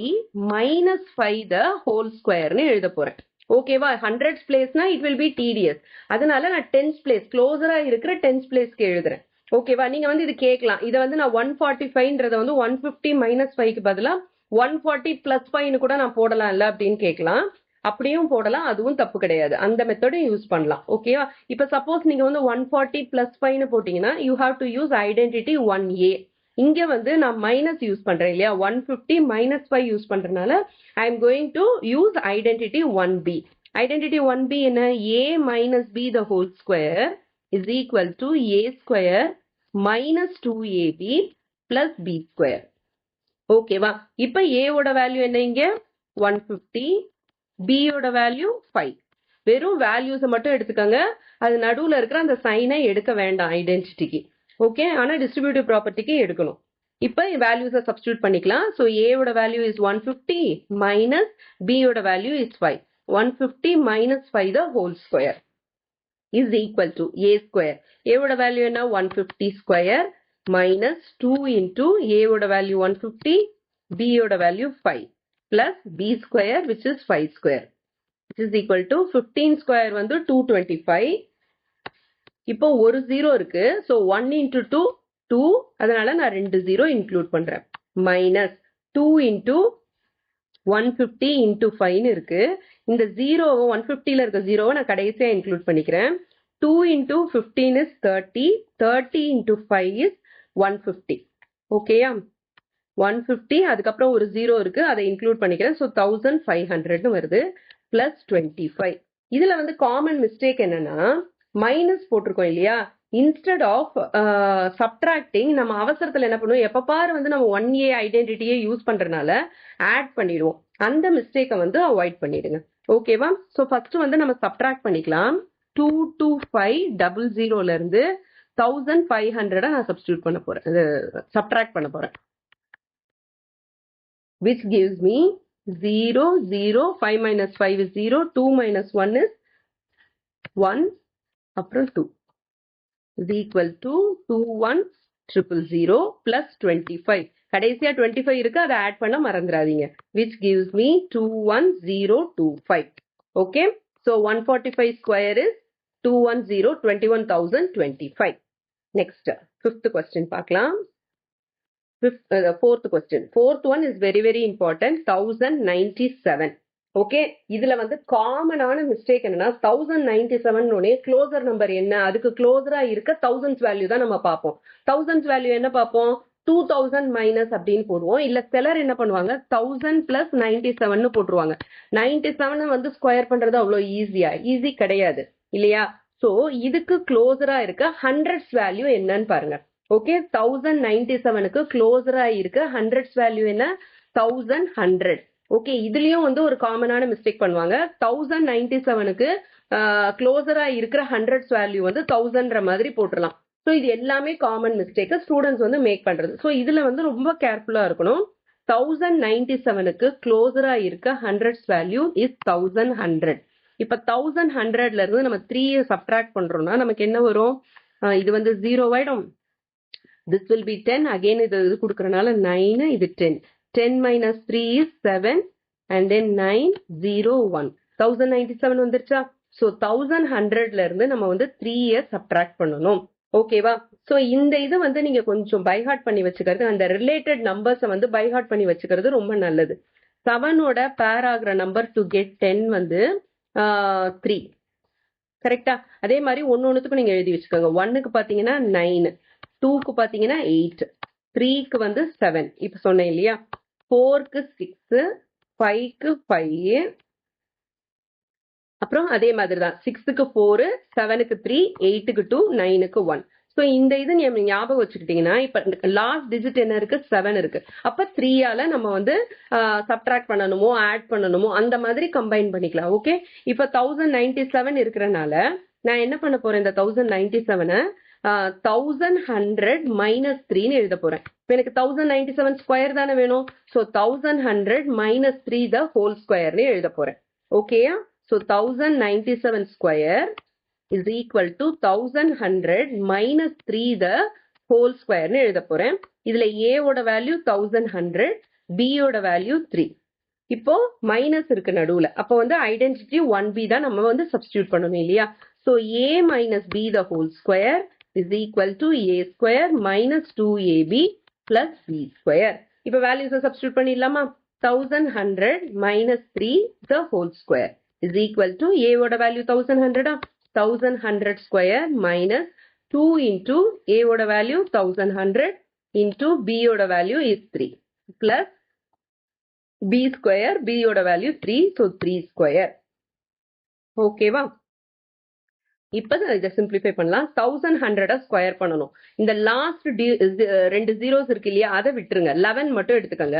-5 the whole squareன்னு எழுத போறேன். ஓகேவா? 100s பிளேஸ்னா இட் வில் பி டிடிஎஸ். அதனால நான் 10s பிளேஸ் க்ளோசரா இருக்கிற 10s பிளேஸ்க்கு எழுதுறேன். ஓகேவா? நீங்க வந்து இது கேட்கலாம். இதை வந்து நான் 145ன்றத வந்து 150 -5க்கு பதிலா 140 + 5ன்னு கூட நான் போடலாம் இல்ல அப்படின்னு கேட்கலாம். அப்படியும் போடலாம், அதுவும் தப்பு கிடையாது. அந்த மெத்தடும் யூஸ் பண்ணலாம். ஓகேவா? இப்ப சப்போஸ் நீங்க வந்து 140 + 5ன்னு போட்டீங்கன்னா you have to use identity 1a. இங்க வந்து நான் மைனஸ் யூஸ் பண்றேன் இல்லையா? 150 -5 யூஸ் பண்றதுனால I am going to use identity 1b. Identity 1b என்ன? a minus b the whole square is equal to a square minus 2ab plus b square. ஓகேவா? இப்ப a ஓட வேல்யூ என்ன? இங்க 150, b ஓட வேல்யூ 5. வெறும் வேல்யூஸை மட்டும் எடுத்துக்கோங்க. அது நடுவுல இருக்கிற அந்த சைனை எடுக்க வேண்டாம் ஐடென்டிட்டிக்கு. ஓகே, ஆனா டிஸ்ட்ரிபியூட்டிவ் ப்ராப்பர்ட்டிக்கு எடுக்கணும். இப்போ வேல்யூஸை சப்ஸ்டியூட் பண்ணிக்கலாம். ஸோ a ஓட வேல்யூ இஸ் 150 மைனஸ் b ஓட value is 5. 150 minus 5 the whole square is equal to a square. a ஓட வேல்யூ என்ன? 150 square minus 2 into a ஓட வேல்யூ 150, b ஓட value 5 plus b square which is 5 square which is equal to 15 square வந்து 225. இப்போ ஒரு ஜீரோ இருக்கு. ஸோ 1 into 2 2, அதனால நான் 2 ஜீரோ இன்க்ளூட் பண்றேன். மைனஸ் 2 into 150 into 5 இருக்கு. இந்த 0 150ல இருக்க 0 நான் கடைசியா இன்க்ளூட் பண்ணிக்கிறேன். 2 into 15 is 30. 30 into 5 is 150. ஓகேயா? 150 அதுக்கப்புறம் ஒரு 0 இருக்கு, அதை இன்க்ளூட் பண்ணிக்கிறேன். ஸோ 1500 வருது பிளஸ் 25. இதுல வந்து காமன் மிஸ்டேக் என்னன்னா மைனஸ் போட்டிருக்கோம் இல்லையா? இன்ஸ்டெட் ஆஃப் சப்ட்ராக்டிங் நம்ம அவசரத்துல என்ன பண்ணுவோம், எப்ப பாரு வந்து நம்ம 1A ஐடென்டிட்டியே யூஸ் பண்றதுனால ஆட் பண்ணிடுவோம். அந்த மிஸ்டேக்கை வந்து அவாய்ட் பண்ணிடுங்க. ஓகேவா? ஸோ ஃபர்ஸ்ட் வந்து நம்ம சப்ட்ராக்ட் பண்ணிக்கலாம். 22500 இருந்து 1500 நான் சப்ஸ்டியூட் பண்ண போறேன், சப்ட்ராக்ட் பண்ண போறேன். which gives me 0 0 5 minus 5 is 0, 2 minus 1 is 1, அப்புறம் 2 is equal to 21000 plus 25. கடைசியா 25 இருக்கு, அதை ஆட் பண்ண மறந்துடாதீங்க. which gives me 21025. okay, so 145 square is 210 21,025. next fifth question பார்க்கலாம். fourth question. Fourth one is very very important. 1097. Okay, இதுல வந்து காமனான மிஸ்டேக் என்னன்னா 1097 உடனே க்ளோசர் நம்பர் என்ன, அதுக்கு க்ளோசரா இருக்க தௌசண்ட்ஸ் வேல்யூ தான் நம்ம பார்ப்போம். தௌசண்ட்ஸ் வேல்யூ என்ன பார்ப்போம், 2000 மைனஸ் அப்படின்னு போடுவோம். இல்ல சிலர் என்ன பண்ணுவாங்க 1000 பிளஸ் 97 போட்டுருவாங்க. 97 வந்து ஸ்கொயர் பண்றது அவ்வளவு ஈஸி கிடையாது இல்லையா? சோ இதுக்கு க்ளோசரா இருக்க ஹண்ட்ரட்ஸ் வேல்யூ என்னன்னு பாருங்க. ஓகே, 1097க்கு க்ளோசரா இருக்க ஹண்ட்ரட்ஸ் வேல்யூ என்ன, 1100. ஓகே, இதுலயும் வந்து ஒரு காமனான மிஸ்டேக் பண்ணுவாங்க. 1097க்கு க்ளோசரா இருக்கிற ஹண்ட்ரட்ஸ் வேல்யூ வந்து 1000 மாதிரி போட்டுடலாம். ஸோ இது எல்லாமே காமன் மிஸ்டேக் ஸ்டூடெண்ட்ஸ் வந்து மேக் பண்றது. ஸோ இதுல வந்து ரொம்ப கேர்ஃபுல்லா இருக்கணும். 1097க்கு க்ளோசரா இருக்க ஹண்ட்ரட்ஸ் வேல்யூ இஸ் 1100. இப்ப 1100ல இருந்து நம்ம 3 சப்ட்ராக்ட் பண்றோம்னா நமக்கு என்ன வரும், இது வந்து 0 ஆயிடும். This will be 10. Again இது கொடுக்கறனால 9, இது 10. 10 minus 3 is 7 and then 9 0 1. 1097 வந்துருச்சா? So 1100ல இருந்து நம்ம வந்து 3 சப்ட்ராக்ட் பண்ணணும். ஓகேவா? சோ இந்த இது வந்து நீங்க கொஞ்சம் பைஹார்ட் பண்ணி வச்சுக்கிறது, அந்த ரிலேட்டட் நம்பர்ஸை வந்து பைஹார்ட் பண்ணி வச்சுக்கிறது ரொம்ப நல்லது. 7ஓட பேர் ஆகிற நம்பர் டு கெட் 10 வந்து 3. கரெக்டா? அதே மாதிரி ஒன்னொன்னுத்துக்கும் நீங்க எழுதி வச்சுக்கோங்க. 1க்கு பாத்தீங்கன்னா 9, 2க்கு பாத்தீங்கன்னா 8, 3க்கு வந்து 7 இப்ப சொன்னேன் இல்லையா, 4க்கு 6, 5க்கு 5, அப்புறம் அதே மாதிரி தான் 6க்கு 4, 7க்கு 3, 8க்கு 2, 9க்கு 1. ஸோ இந்த இது ஞாபகம் வச்சுக்கிட்டீங்கன்னா இப்ப லாஸ்ட் டிஜிட் என்ன இருக்கு, 7 இருக்கு. அப்ப 3ஆல நம்ம வந்து சப்ட்ராக்ட் பண்ணணுமோ ஆட் பண்ணணுமோ அந்த மாதிரி கம்பைன் பண்ணிக்கலாம். ஓகே, இப்ப 1097 இருக்கிறனால நான் என்ன பண்ண போறேன், இந்த 1097 1100 மைனஸ் 3ன்னு எழுத போறேன். இப்ப எனக்கு 1097 ஸ்கொயர் தானே வேணும். ஸோ 1100 மைனஸ் 3 த ஹோல் ஸ்கொயர்னு எழுத போறேன். ஓகேயா? So 1097 square is equal to 1100 minus 3 the whole square னு எழுத போறேன். இதுல a ஓட வேல்யூ 1100, b ஓட வேல்யூ 3. இப்போ மைனஸ் இருக்கு நடுவுல, அப்போ வந்து ஐடென்டிட்டி 1b தான் நம்ம வந்து சப்ஸ்டிடியூட் பண்ணணும் இல்லையா? so a minus b the whole square is equal to a square minus 2ab plus b square. இப்போ வேல்யூஸை சப்ஸ்டிடியூட் பண்ணிடலாமா? 1100 minus 3 the whole square is equal to a ஓட value 1100, 1100 square minus 2 into a ஓட வேல்யூ 1100 into b ஓட value is 3 plus b square, b ஓட வேல்யூ 3, so 3 square. ஓகேவா? இப்ப இதை சிம்பிளிஃபை பண்ணலாம். 1100 ஸ்கொயர் பண்ணணும். இந்த லாஸ்ட் 2 zeros இருக்கு இல்லையா, அதை விட்டுருங்க, 11 மட்டும் எடுத்துக்கங்க.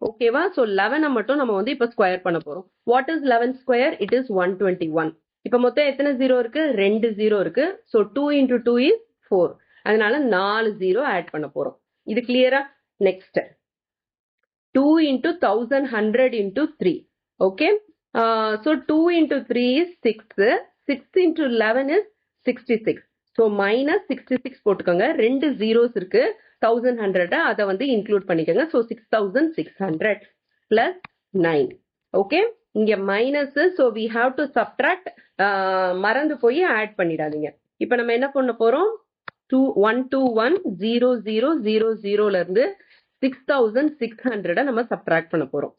ஓகேவா? சோ 11 மட்டும் நம்ம வந்து இப்ப ஸ்கொயர் பண்ண போறோம். What is 11 square? It is 121. இப்ப மொத்தம் எத்தனை 0 இருக்கு, 2 0 இருக்கு. So 2 into 2 is 4. அதனால 4 0 ஆட் பண்ண போறோம். இது கிளியரா? Next 2 into 1100 into 3. Okay, so 2 into 3 is 6, 6 into 11 is 66. so minus 66 போட்டுக்கோங்க. 2 zeros இருக்கு 1100, அதை வந்து இன்க்ளூட் பண்ணிக்கோங்க. so 6600 plus 9. ஓகே, இங்க minus, so we have to subtract, மறந்து போய் ஆட் பண்ணிடாதீங்க. இப்ப நம்ம என்ன பண்ண போறோம், 121,00,00ல இருந்து 6600 நம்ம சப்ட்ராக்ட் பண்ண போறோம்.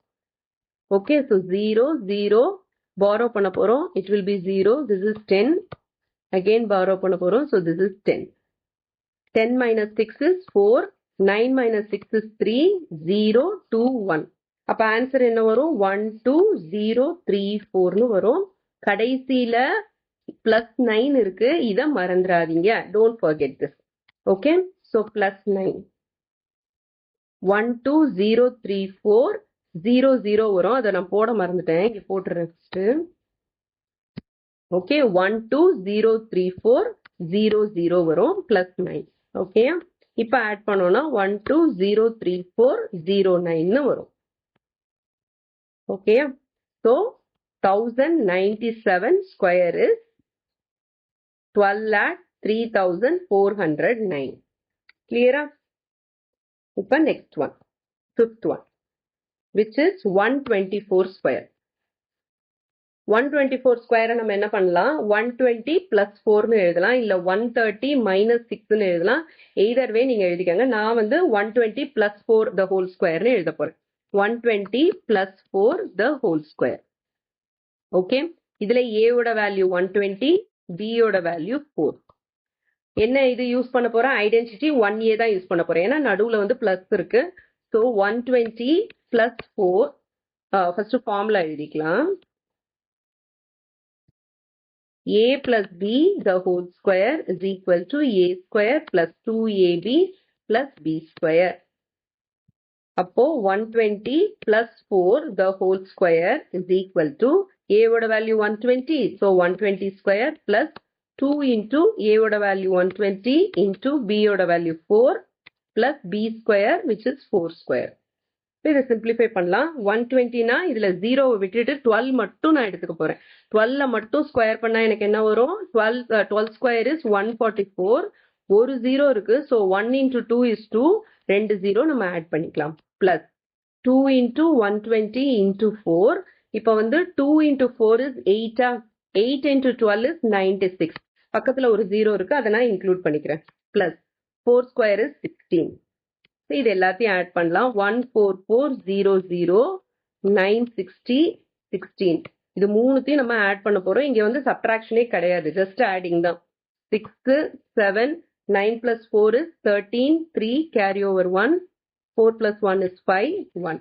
ஓகே, so 0 0 borrow பண்ண போறோம். It will be 0. This is 10. Again borrow பண்ண போறோம். So this is 10. 10 minus 6 is 4. 9 minus 6 is 3. 0, 2, 1. அப்ப ஆன்சர் என்ன வரும்? 1, 2, 0, 3, 4 வரும். கடைசியில +9 இருக்கு. இத மறந்துடாதீங்க. Don't forget this. Okay? So +9. 1, 2, 0, 3, 4, 0, 0 வரும். அதை நான் போட மறந்துட்டேன். இங்க போட்டுறேன் first. Okay, 1, 2, 0, 3, 4, 0, 0 வரும். +9. Okay? இப்ப ஆட் பண்ணோம்னா 1, 2, 0, 3, 4, 0, 9 வரும். Okay? So 1097 square is 12,03,409. Clear? இப்ப next one, fifth one, which is 124 square. 124 square நம்ம என்ன பண்ணலாம்? 120 plus 4 எழுதலாம். இல்ல 130 minus 6 எழுதலாம். either way நீங்க எழுதிக்கங்க. நான் வந்து 120 plus 4 the whole square எழுத போறேன். 120 plus 4 the whole square. Okay? இதுல A ஓட வேல்யூ 120, B ஓட வேல்யூ 4. என்ன இது யூஸ் பண்ண போறேன்? ஐடென்டிட்டி 1A தான் யூஸ் பண்ண போறேன். ஏன்னா நடுவுல வந்து பிளஸ் இருக்கு. ஸோ 120 plus 4 ஃபர்ஸ்ட் ஃபார்முலா எழுதிக்கலாம். A plus B the whole square is equal to A square plus 2AB plus B square. அப்போ 120 plus 4 the whole square is equal to A ஓட value 120. So 120 square plus 2 into A ஓட வேல்யூ 120 into B ஓட value 4 plus B square which is 4 square. இதை simplify பண்ணலாம். 120 இதுல 0 விட்டுட்டு 12 மட்டும் நான் எடுத்துக்க போறேன். 12 மட்டும் ஸ்கொயர் பண்ணா எனக்கு என்ன வரும்? 12 square is 144. ஒரு 0 இருக்கு. So 1 into 2 is 2. 2 0 நம்ம ஆட் பண்ணிக்கலாம். Plus 2 into 120 into 4. இப்ப வந்து 2 into 4 is 8. 8 into 12 is 96. பக்கத்துல ஒரு 0 இருக்கு. அதை நான் இன்க்ளூட் பண்ணிக்கிறேன். Plus 4 square is 16. இது எல்லாத்தையும் ஆட் பண்ணலாம். 14400 960 16. இது மூணுத்தையும் நம்ம ஆட் பண்ண போறோம். இங்க வந்து சப்ட்ராக்ஷனே கிடையாது. ஜஸ்ட் ஆடிங் தான். 6 7 9 plus 4 is 13 3 carry over 1 4 plus 1 is 5 1.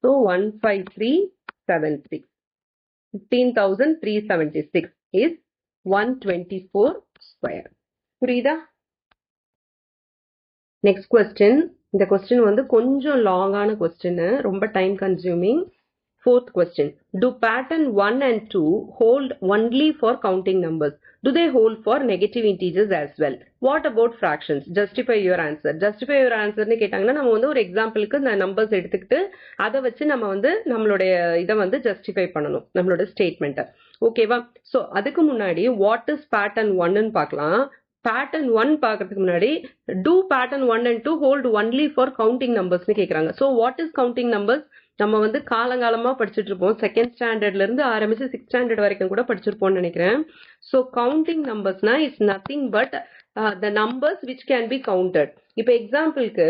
So 15376. 15,376 is 124 square. புரியுதா? Next question. இந்த கொஸ்டின் வந்து கொஞ்சம் லாங்கான கொஸ்டின், ரொம்ப time consuming. Fourth question. Do pattern 1 and 2 hold only for counting numbers? Do they hold for negative integers as well? What about fractions? Justify your answer. Justify your answer னு கேட்டாங்கன்னா நம்ம வந்து ஒரு எக்ஸாம்பிளுக்கு இந்த நம்பர்ஸ் எடுத்துக்கிட்டு அதை வச்சு நம்ம வந்து நம்மளுடைய இதை வந்து ஜஸ்டிஃபை பண்ணணும், நம்மளோட ஸ்டேட்மெண்ட்டை. ஓகேவா? ஸோ அதுக்கு முன்னாடி வாட் இஸ் பேட்டர்ன் 1ன்னு பார்க்கலாம். பேட்டர்ன் 1 பார்க்கறதுக்கு முன்னாடி do pattern 1 and 2 hold only for counting numbers னு கேட்குறாங்க. So what is counting numbers? நம்ம வந்து காலங்காலமா படிச்சுட்டு இருப்போம். செகண்ட் ஸ்டாண்டர்ட்ல இருந்து ஆரம்பிச்சு 6th ஸ்டாண்டர்ட் வரைக்கும் கூட படிச்சிருப்போம்னு நினைக்கிறேன். ஸோ கவுண்டிங் நம்பர்ஸ்னா it's nothing but the numbers which can be counted. இப்போ எக்ஸாம்பிளுக்கு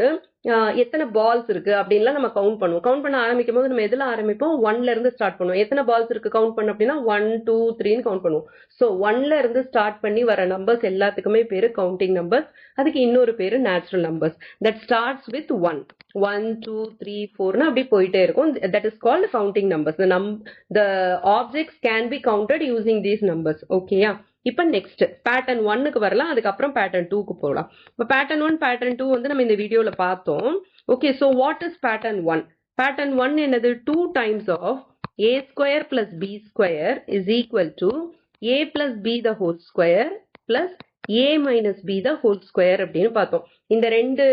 எத்தனை பால்ஸ் இருக்கு அப்படின்லாம் நம்ம கவுண்ட் பண்ணுவோம். கவுண்ட் பண்ண ஆரம்பிக்கும் போது நம்ம எதுல ஆரம்பிப்போம்? 1ல இருந்து ஸ்டார்ட் பண்ணுவோம். எத்தனை பால்ஸ் இருக்கு கவுண்ட் பண்ண அப்படின்னா 1 2 3ன்னு கவுண்ட் பண்ணுவோம். ஸோ 1ல இருந்து ஸ்டார்ட் பண்ணி வர நம்பர்ஸ் எல்லாத்துக்குமே பேரு கவுண்டிங் நம்பர்ஸ். அதுக்கு இன்னொரு பேரு natural numbers. That starts with 1 1 2 3 4ன்னு அப்படி போயிட்டே இருக்கும். That is called counting numbers. The objects can be counted using these numbers. ஓகேயா? இப்போ நெக்ஸ்ட் பேட்டர்ன் 1க்கு வரலாம். அதுக்கப்புறம் பேட்டர்ன் 2க்கு போகலாம். இப்போ பேட்டர்ன் 1 பேட்டர்ன் 2 வந்து நம்ம இந்த வீடியோல பார்த்தோம். Okay, so what is pattern 1? Pattern 1 என்னது? 2 times of a square plus b square is equal to a plus b the whole square plus a minus b the whole square அப்படின்னு பார்த்தோம். இந்த ரெண்டு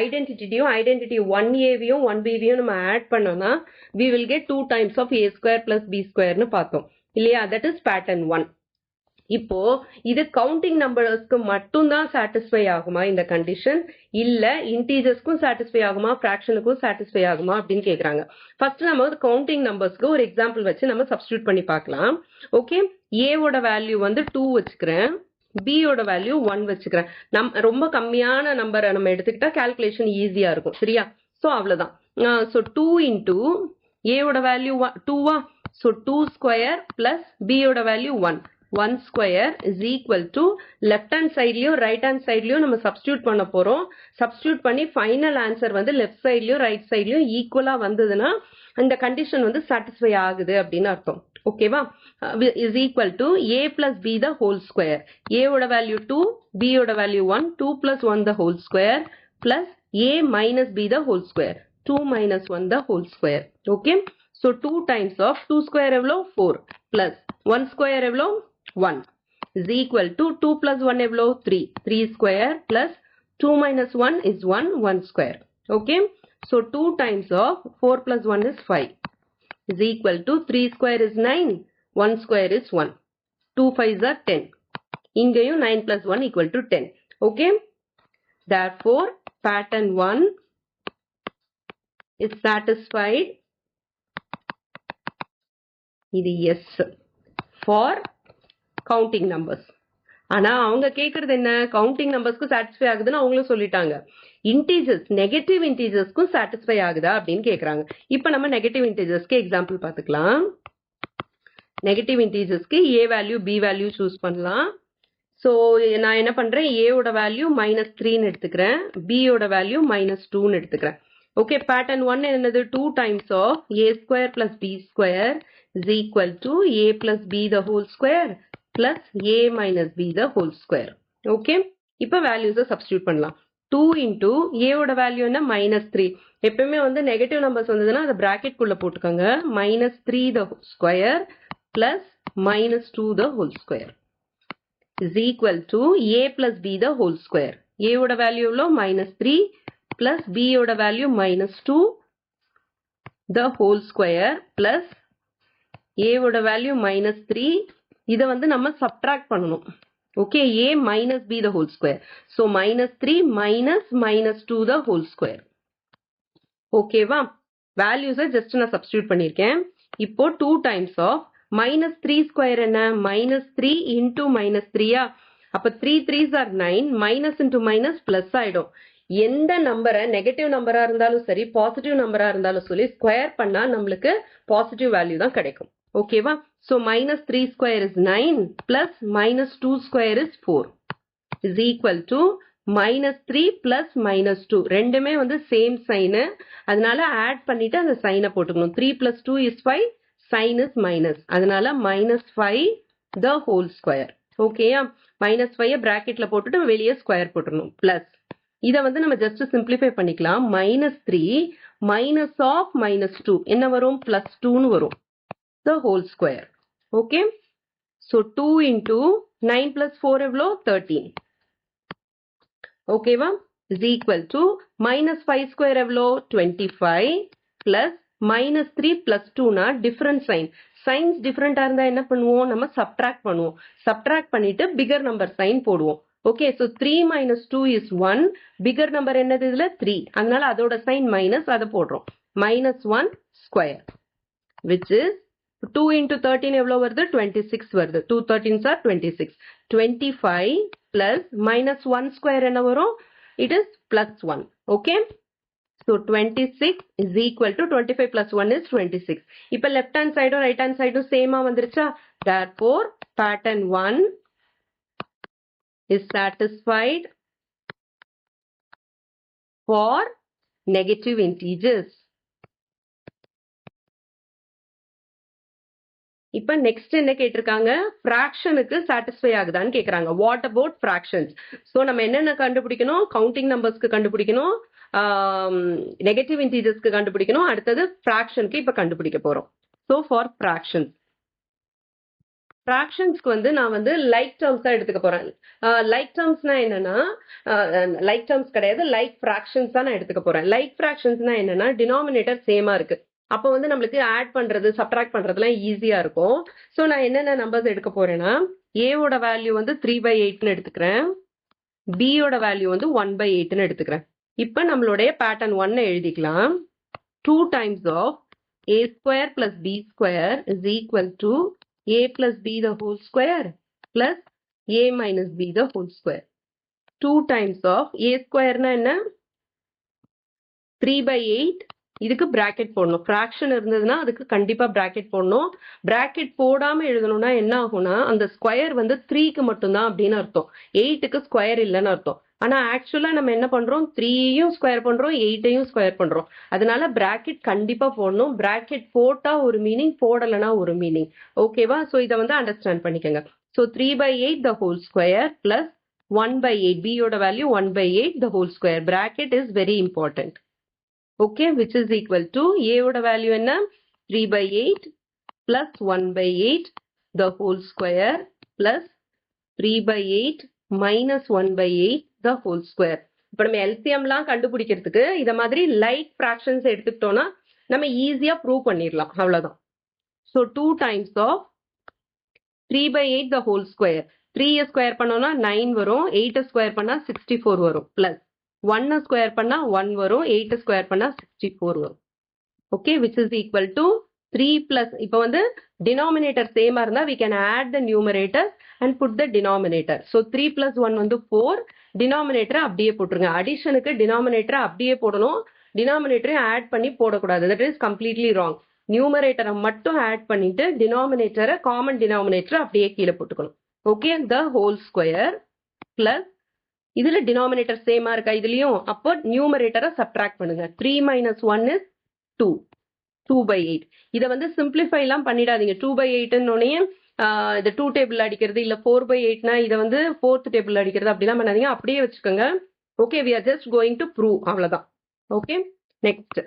ஐடென்டிட்டியும் ஐடென்டிட்டி 1aவையும் 1bவையும் நம்ம ஆட் பண்ணோம்னா we will get 2 times of a square plus b squareன்னு பார்த்தோம் இல்லையா? that is pattern 1. இப்போ இது கவுண்டிங் நம்பர்ஸ்க்கு மட்டும் தான் சாட்டிஸ்ஃபை ஆகுமா இந்த கண்டிஷன்? இல்ல இன்டீஜர்ஸ்க்கும் சாட்டிஸ்ஃபை ஆகுமா, ஃபிராக்ஷனுக்கும் சாட்டிஸ்ஃபை ஆகுமா அப்படின்னு கேக்குறாங்க. ஃபர்ஸ்ட் நம்ம கவுண்டிங் நம்பர்ஸ்க்கு ஒரு எக்ஸாம்பிள் வச்சு நம்ம சப்ஸ்டியூட் பண்ணி பார்க்கலாம். ஓகே, ஏவோட வேல்யூ வந்து 2 வச்சுக்கிறேன், பியோட வேல்யூ 1 வச்சுக்கிறேன். ரொம்ப கம்மியான நம்பரை நம்ம எடுத்துக்கிட்டா கால்குலேஷன் ஈஸியா இருக்கும். சரியா? ஸோ அவ்வளவுதான். ஸோ 2 இன்டூ ஏவோட வேல்யூ 2வா, So 2 square plus b ஓட வேல்யூ 1. 1 square is equal to left hand sideலயும் right hand sideலயும் நம்ம substitute பண்ண போறோம். substitute பண்ணி final answer வந்து left sideலயும் right sideலயும் equalா வந்ததுன்னா அந்த condition வந்து satisfy ஆகுது அப்படின்னு அர்த்தம். ஓகேவா? is equal to a plus b the whole square. a ஓட வேல்யூ 2, b ஓட வேல்யூ 1, 2 plus 1 the whole square plus a minus b the whole square. 2 minus 1 the whole square. Okay? So 2 times of 2 square எவ்வளோ 4 plus 1 square எவ்வளோ 1 is equal to 2 plus 1 எவ்வளோ 3. 3 square plus 2 minus 1 is 1. 1 square. Okay. So 2 times of 4 plus 1 is 5 is equal to 3 square is 9. 1 square is 1. 2 5s are 10. இங்கேயும் 9 plus 1 equal to 10. Okay. Therefore pattern 1 is satisfied. இது yes for counting numbers. ஆனா அவங்க கேக்குறது என்ன, கவுண்டிங் நம்பர்ஸ்க்கு சாட்டிஸ்ஃபை ஆகுதுன்னு அவங்களும் சொல்லிட்டாங்க. இன்டீஜர்ஸ் நெகட்டிவ் இன்டீஜர்ஸ்க்கும் சாட்டிஸ்ஃபை ஆகுதா அப்படின்னு கேக்குறாங்க. இப்ப நம்ம நெகட்டிவ் இன்டீஜர்ஸ்க்கு எக்ஸாம்பிள் பார்த்துக்கலாம். நெகட்டிவ் இன்டீஜர்ஸ்க்கு a value b value choose பண்ணலாம். ஸோ நான் என்ன பண்றேன், a ஓட வேல்யூ -3ன்னு எடுத்துக்கிறேன், b ஓட வேல்யூ -2ன்னு எடுத்துக்கிறேன். ஓகே, பேட்டர்ன் 1 என்னது 2 times of a square plus b square is equal to a plus b the whole square plus a minus b the whole square. Okay, இப்போ வேல்யூஸை சப்ஸ்டியூட் பண்ணலாம். 2 into a ஓட வேல்யூ என்ன -3. எப்பவுமே வந்து நெகட்டிவ் நம்பர்ஸ் வந்ததுன்னா அதை பிராக்கெட் குள்ள போட்டுக்கோங்க. -3 the square plus -2 the whole square is equal to a plus b the whole square. a ஓட வேல்யூ எவ்வளோ -3 plus b ஓட value -2 the whole square plus a ஓட வேல்யூ -3. இதை வந்து நம்ம சப்ட்ராக்ட் பண்ணணும். Okay, a minus b the whole square. So -3 minus -2 the whole square. ஓகேவா? வேல்யூஸை ஜஸ்ட் நான் சப்ஸ்டியூட் பண்ணியிருக்கேன். இப்போ 2 times of -3 square என்ன, -3 into -3யா, அப்ப 3 3s are 9, minus into minus plus ஆயிடும். எந்த நம்பரை நெகட்டிவ் நம்பரா இருந்தாலும் சரி பாசிட்டிவ் நம்பரா இருந்தாலும் சொல்லி ஸ்கொயர் பண்ணா நம்மளுக்கு பாசிட்டிவ் வேல்யூ தான் கிடைக்கும். ஓகேவா? So -3 square is 9 plus -2 square is 4 is equal to -3 plus -2. ரெண்டுமே வந்து சேம் சைனு, அதனால ஆட் பண்ணிட்டு அந்த சைனை போட்டுக்கணும். 3 plus 2 is 5, sign is minus, அதனால -5 the whole square. ஓகேயா? -5 பிராக்கெட்ல போட்டுட்டு வெளியே ஸ்கொயர் போட்டுடணும். பிளஸ் இதை வந்து நம்ம ஜஸ்ட் சிம்பிளிஃபை பண்ணிக்கலாம். -3 minus of -2 என்ன வரும், +2ன்னு வரும். the whole square. Okay. So 2 into 9 plus 4 எவ்வளோ 13. ஓகேவா? is equal to -5 square எவ்வளோ 25 plus -3 plus 2னா டிஃபரண்ட் சைன். சைன்ஸ் டிஃபரெண்டா இருந்தா என்ன பண்ணுவோம், நம்ம சப்ட்ராக்ட் பண்ணுவோம். சப்ட்ராக்ட் பண்ணிட்டு பிகர் நம்பர் சைன் போடுவோம். Okay, so 3 minus 2 is 1. Bigger number என்னது இதுல 3, அதனால அதோட சைன் மைனஸ், அதை போடுறோம். -1 square which is 2 into 13 எவ்வளோ வருது 26 வருது. 2 13s are 26. 25 plus -1 square என்ன வரும், it is +1. okay, so 26 is equal to 25 plus 1 is 26. இப்ப left hand side or right hand side same வந்துருச்சா? therefore pattern 1 is satisfied for negative integers. இப்ப நெக்ஸ்ட் என்ன கேட்டிருக்காங்க, ஃபிராக்ஷனுக்கு சாட்டிஸ்ஃபை ஆகுதான்னு கேக்குறாங்க. What about fractions? சோ நம்ம என்னென்ன கண்டுபிடிக்கணும், கவுண்டிங் நம்பர்ஸ்க்கு கண்டுபிடிக்கணும், நெகட்டிவ் இன்டீஜர்ஸ்க்கு கண்டுபிடிக்கணும், அடுத்தது ஃபிராக்ஷனுக்கு இப்ப கண்டுபிடிக்க போறோம். சோ ஃபார் ஃபிராக்ஷன்ஸ்க்கு வந்து நான் வந்து லைக் டேர்ம்ஸ் தான் எடுத்துக்க போறேன். லைக் டேர்ம்ஸ்னா என்னன்னா, லைக் டேர்ம்ஸ் கிடையாது, லைக் ஃபிராக்ஷன்ஸ் தான் நான் எடுத்துக்க போறேன். லைக் ஃபிராக்ஷன்ஸ்னா என்னன்னா, டினாமினேட்டர் சேமா இருக்கு, அப்போ வந்து நம்மளுக்கு ஆட் பண்றது சப்ட்ராக்ட் பண்றதுலாம் ஈஸியா இருக்கும். ஸோ நான் என்னென்ன நம்பர்ஸ் எடுக்க போறேன்னா, ஏவோட வேல்யூ வந்து 3/8ன்னு எடுத்துக்கிறேன், பியோட வேல்யூ வந்து 1/8ன்னு எடுத்துக்கிறேன். இப்போ நம்மளுடைய பேட்டர்ன் 1 எழுதிக்கலாம். 2 times of a square plus b square is equal to a plus b the whole square plus a minus b the whole square. 2 times of a square na enna 3/8 இதுக்கு பிராக்கெட் போடணும். ஃப்ராக்ஷன் இருந்ததுன்னா அதுக்கு கண்டிப்பா பிராக்கெட் போடணும். பிராக்கெட் போடாம எழுதணும்னா என்ன ஆகும்னா அந்த ஸ்கொயர் வந்து 3க்கு மட்டும்தான் அப்படின்னு அர்த்தம். 8க்கு ஸ்கொயர் இல்லைன்னு அர்த்தம். ஆனா ஆக்சுவலா நம்ம என்ன பண்றோம், 3யும் ஸ்கொயர் பண்றோம், 8யும் ஸ்கொயர் பண்றோம். அதனால பிராக்கெட் கண்டிப்பா போடணும். பிராக்கெட் போட்டா ஒரு மீனிங், போடலைன்னா ஒரு மீனிங். ஓகேவா? ஸோ இதை வந்து அண்டர்ஸ்டாண்ட் பண்ணிக்கோங்க. So 3/8 the whole square plus 1/8, b யோட value 1/8 the whole square. Bracket is very important. Okay, which is equal to a யோட வேல்யூ என்ன, 3/8 plus 1/8 the whole square plus 3/8 minus 1/8 the whole square. இப்போ நம்ம எல்சிஎம்லாம் கண்டுபிடிக்கிறதுக்கு இத மாதிரி லைட் ஃப்ராக்ஷன்ஸ் எடுத்துக்கிட்டோம்னா நம்ம ஈஸியா ப்ரூவ் பண்ணிடலாம். அவ்வளவுதான். So 2 times of 3/8 the whole square. 3 square பண்ணோம்னா 9 வரும், 8 ஸ்கொயர் பண்ணா 64 வரும், பிளஸ் 1 ஸ்கொயர் பண்ணா 1 வரும், 8 ஸ்கொயர் பண்ணா 64 வரும். Okay, which is equal to 3 plus, இப்போ வந்து denominator சேமா இருந்தா we can add the numerator and put the denominator. So 3 plus 1 வந்து 4, denominator அப்படியே போட்டுருங்க. அடிஷனுக்கு denominator அப்படியே போடணும், denominator ஆட் பண்ணி போடக்கூடாது. that is completely wrong. நியூமரேட்டரை மட்டும் ஆட் பண்ணிட்டு டினாமினேட்டரை காமன் டினாமினேட்டரை அப்படியே கீழே போட்டுக்கணும். Okay, the whole square plus இதுல டினாமினேட்டர் சேமா இருக்கா இதுலயும், அப்போ நியூமரேட்டரை சப்ட்ராக்ட் பண்ணுங்க. 3 minus 1 is 2, 2/8. இதை வந்து சிம்பிளிஃபை எல்லாம் பண்ணிடாதீங்க. 2/8 இந்த 2 டேபிள் அடிக்கிறது, இல்ல 4/8னா இதை வந்து 4th டேபிள் அடிக்கிறது அப்படிலாம் பண்ணாதீங்க, அப்படியே வச்சுக்கோங்க. Okay, we are just going to prove, அவ்வளவுதான். ஓகே, நெக்ஸ்ட்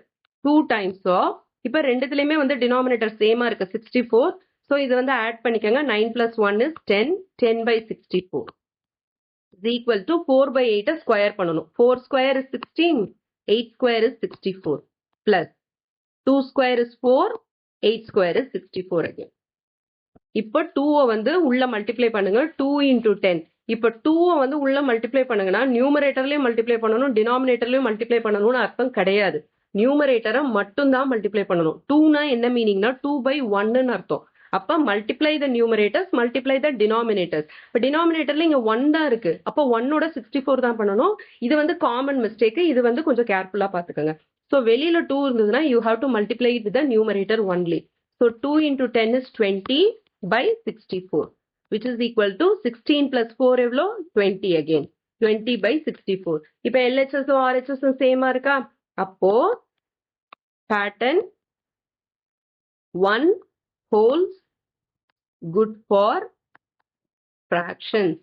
2 times of, இப்போ ரெண்டுத்துலயுமே வந்து டினாமினேட்டர் சேமா இருக்கு 64. ஸோ இது வந்து ஆட் பண்ணிக்கோங்க. 9 plus 1 is 10, 10/64 is equal to 4/8 square பண்ணணும். 4 square is 16, 8 square is 64 plus 2 square is 4, 8 square is 64 again. இப்போ 2 வந்து உள்ள மல்டிப்ளை பண்ணுங்க. 2 into 10. இப்போ 2 வந்து உள்ள மல்டிப்ளை பண்ணுங்கன்னா நியூமரேட்டர்லயும் மல்டிப்ளை பண்ணணும், டினாமினேட்டர்லயும் மல்டிப்ளை பண்ணணும்னு அர்த்தம் கிடையாது. நியூமரேட்டரை மட்டும் தான் மல்டிப்ளை பண்ணணும். 2னா என்ன மீனிங்னா 2/1 அர்த்தம். அப்ப மல்டிப்ளை த நியூமரேட்டர்ஸ், மல்டிப்ளை த டினாமினேட்டர்ஸ். இப்போ டினாமினேட்டர்ல இங்க 1 தான் இருக்கு, அப்போ 1ஓட 64 தான் பண்ணணும். இது வந்து காமன் மிஸ்டேக், இது வந்து கொஞ்சம் கேர்ஃபுல்லா பாத்துக்கோங்க. ஸோ வெளியில 2 இருந்ததுன்னா you have to multiply it with the numerator only. So 2 into 10 is 20/64, which is equal to 16 plus 4 எவ்வளோ, 20 again, 20/64. இப்போ LHS RHS சேமா இருக்கா, அப்போ pattern 1 holds good for fractions,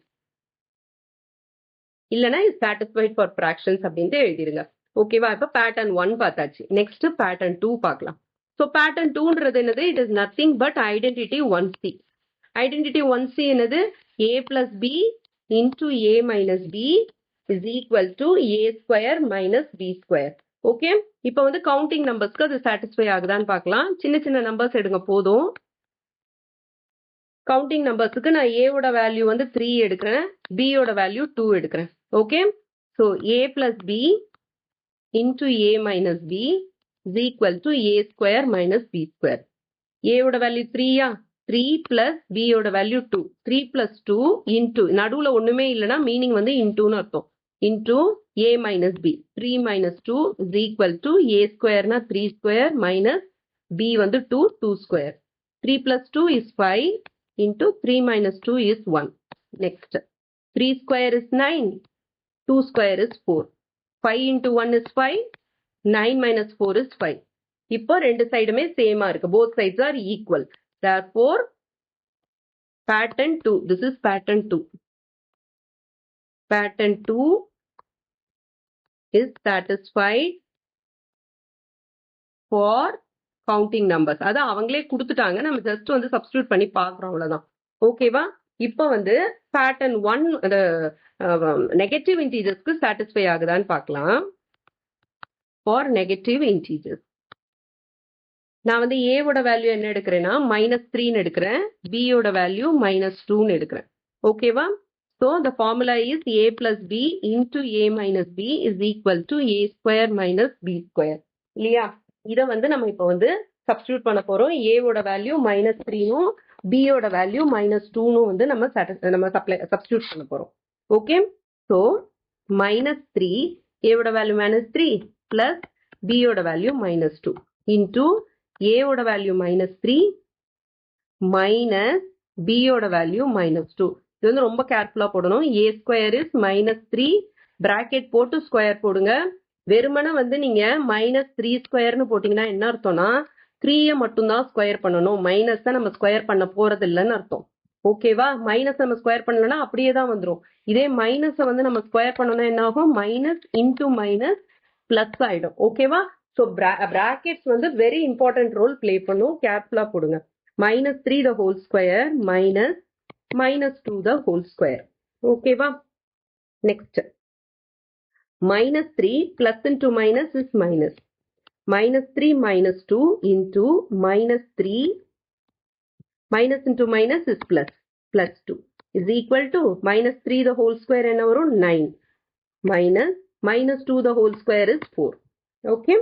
இல்லனா is satisfied for fractions அப்படின்ட்டு எழுதிருங்க. ஓகேவா? இப்போ pattern 1 பார்த்தாச்சு. நெக்ஸ்ட் pattern 2 பார்க்கலாம். ஸோ pattern 2ன்றது என்னது, it is nothing but identity 1c. identity 1c என்னது, a plus b into a minus b is equal to a square minus b square. Okay, இப்போ வந்து கவுண்டிங் நம்பர்ஸ்க்கு அது சாட்டிஸ்ஃபை ஆகுதான்னு பார்க்கலாம். சின்ன சின்ன நம்பர்ஸ் எடுங்க போதும். கவுண்டிங் நம்பர்ஸுக்கு நான் ஏவோட வேல்யூ வந்து 3 எடுக்கிறேன், பியோட வேல்யூ 2 எடுக்கிறேன். Okay, so a plus b into a minus b is equal to a square minus b square. ஏவோட வேல்யூ 3யா, 3 plus பியோட வேல்யூ 2, 3 plus 2 into நடுவுல ஒண்ணுமே இல்லைன்னா மீனிங் வந்து இன்டூன்னு அர்த்தம், into a minus b. 3 minus 2 is equal to a square na 3 square minus b வந்து 2, 2 square. 3 plus 2 is 5 into 3 minus 2 is 1. Next, 3 square is 9, 2 square is 4. 5 into 1 is 5, 9 minus 4 is 5. இப்போ ரெண்டு சைடுமே சேமா இருக்கு, both sides are equal. Therefore, pattern 2, this is pattern 2. Pattern 2 is satisfied for counting numbers. அது அவங்களே கொடுத்துட்டாங்க, நம்ம ஜஸ்ட் வந்து சப்ஸ்டிட்யூட் பண்ணி பார்க்குறோம், அவ்வளவுதான். ஓகேவா? இப்போ வந்து pattern 1 நெகட்டிவ் இன்டீஜர்ஸ்க்கு சாட்டிஸ்ஃபை ஆகுதான்னு பார்க்கலாம். ஃபார் நெகட்டிவ் இன்டீஜர்ஸ் நான் வந்து ஏவோட வேல்யூ என்ன எடுக்கிறேன்னா -3 எடுக்கிறேன், பியோட வேல்யூ -2 எடுக்கிறேன். ஓகேவா? So the formula is a plus b into a minus b is equal to a square minus b square. இல்லையா? இதை வந்து நம்ம இப்போ வந்து சப்ஸ்டிட்யூட் பண்ண போறோம். ஏவோட வேல்யூ -3னும் பியோட வேல்யூ -2னும் வந்து நம்ம சப்ஸ்டிட்யூட் பண்ண போறோம். ஓகே, ஸோ -3 ஏவோட வேல்யூ -3 பிளஸ் b ஓட வேல்யூ -2 into a ஓட வேல்யூ -3 minus b ஓட வேல்யூ -2. இது வந்து ரொம்ப கேர்ஃபுல்லா போடணும். a ஸ்கொயர் இஸ் -3 பிராக்கெட் போட்டு ஸ்கொயர் போடுங்க. வெறுமனே வந்து நீங்க -3 ஸ்கொயர்னு போட்டீங்கன்னா என்ன அர்த்தம்னா 3 மட்டும்தான் ஸ்கொயர் பண்ணணும், மைனஸ் தான் நம்ம ஸ்கொயர் பண்ண போறது இல்லைன்னு அர்த்தம். ஓகேவா? மைனஸ் நம்ம ஸ்கொயர் பண்ணலன்னா அப்படியே தான் வந்துடும். இதே மைனஸ வந்து நம்ம ஸ்கொயர் பண்ணோம்னா என்ன ஆகும்? மைனஸ் இன்டூ மைனஸ் பிளஸ் ஆயிடும். ஓகேவா? ஸோ பிராக்கெட்ஸ் வந்து வெரி இம்பார்ட்டன்ட் ரோல் பிளே பண்ணும். கேர்ஃபுல்லா போடுங்க. -3 the whole square minus -2 the whole square. ஓகேவா? Next -3 plus into minus is minus. -3 -2 into -3 minus into minus is plus 2 is equal to -3 the whole square என்ன வரும்? 9 minus -2 the whole square is 4. Okay?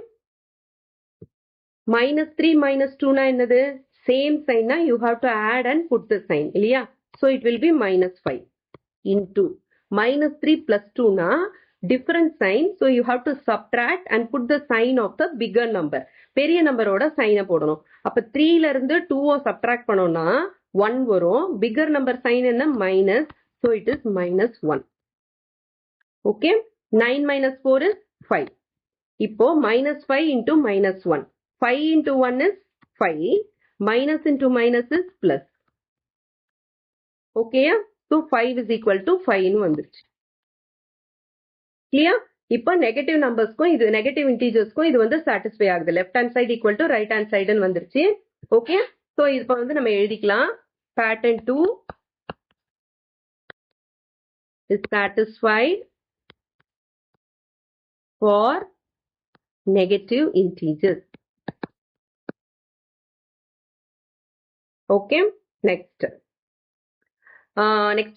-3 -2 na என்னது? Same sign na you have to add and put the sign இல்லையா? So it will be -5 into -3 plus 2 na different sign. So you have to subtract and put the sign of the bigger number. பெரிய நம்பரோட சைனை போடணும். அப்ப 3ல இருந்து 2 subtract பண்ணோம்னா 1 வரும். bigger number sign என்ன? minus. So it is -1. Okay? 9 minus 4 is 5. இப்போ -5 into -1. 5 into 1 is 5. Minus into minus is plus. Okay? So 5 is equal to 5 னு வந்துருச்சு. Clear? இப்போ நெகட்டிவ் நம்பர்ஸ்க்கும் இது நெகட்டிவ் இன்டீஜர்ஸ்க்கும் இது வந்து சாட்டிஸ்ஃபை ஆகுது. Left hand side equal to right hand சைடுன்னு வந்துருச்சு. ஓகே? ஸோ இப்போ வந்து நம்ம எழுதிக்கலாம். Pattern 2 is satisfied for negative integers. Okay? Next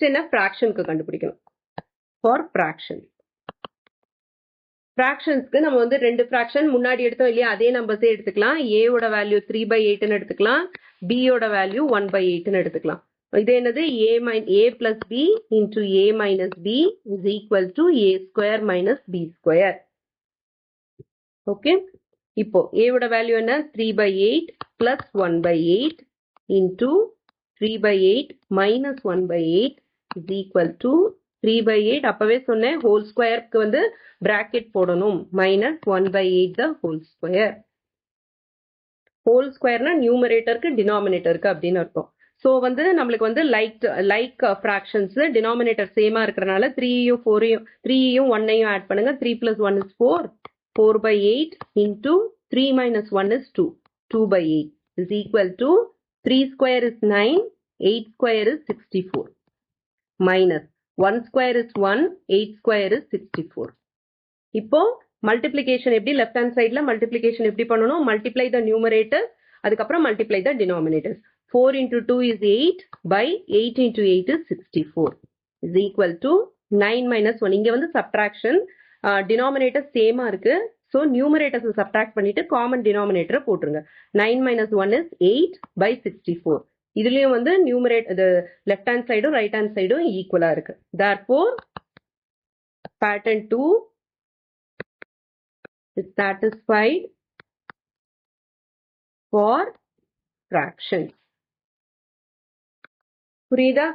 என்ன? ஃப்ராக்ஷனுக்கு கண்டுபிடிக்கணும். ஃபார் ஃப்ராக்ஷன் ஃப்ராக்ஷன்ஸ்க்கு நம்ம வந்து 2 ஃப்ராக்ஷன் முன்னாடி எடுத்தோம் இல்லையா? அதே நம்பர்ஸே எடுத்துக்கலாம். a ஓட வேல்யூ 3/8ன்னு எடுத்துக்கலாம். b ஓட வேல்யூ 1/8ன்னு எடுத்துக்கலாம். இது என்னது? a plus b into a minus b is equal to a square minus b square. Okay? இப்போ a ஓட வேல்யூ என்ன? 3/8 plus 1/8 into 3/8 minus 1/8 is equal to 3/8. அப்பவே சொன்னேன் ஹோல் ஸ்கொயருக்கு வந்து பிராக்கெட் போடணும். minus 1/8 the whole square. Whole ஸ்கொயர்னா நியூமரேட்டருக்கு டினாமினேட்டருக்கு அப்படின்னு அர்த்தம். ஸோ வந்து நம்மளுக்கு வந்து லைக் ஃப்ராக்ஷன்ஸ் டினாமினேட்டர் சேமா இருக்கிறனால 3யும் 1யும் ஆட் பண்ணுங்க. 3 plus 1 is 4. 4/8 into 3 minus 1 is 2. 2/8 is equal to 3 square is 9. 8 square is 64. Minus 1 square is 1. 8 square is 64. இப்போ மல்டிப்ளிகேஷன் எப்படி? லெஃப்ட் ஹேண்ட் சைட்ல மல்டிப்ளிகேஷன் எப்படி பண்ணணும்? மல்டிப்ளை த நியூமரேட்டர், அதுக்கப்புறம் multiply the denominators. 4 into 2 is 8 by 8 into 8 is 64 is equal to 9 minus 1. இங்க வந்து சப்ட்ராக்ஷன், டினாமினேட்டர் சேமா இருக்கு. ஸோ நியூமரேட்டர்ஸ் சப்ட்ராக்ட் பண்ணிட்டு காமன் டினாமினேட்டரை போட்டுருங்க. 9 minus 1 is 8 by 64. இதுலயும் வந்து லெஃப்ட் ஹேண்ட் சைடும் ரைட் ஹேண்ட் சைடும் ஈக்குவலா இருக்கு. therefore pattern 2 is satisfied for fractions. புரியுதா?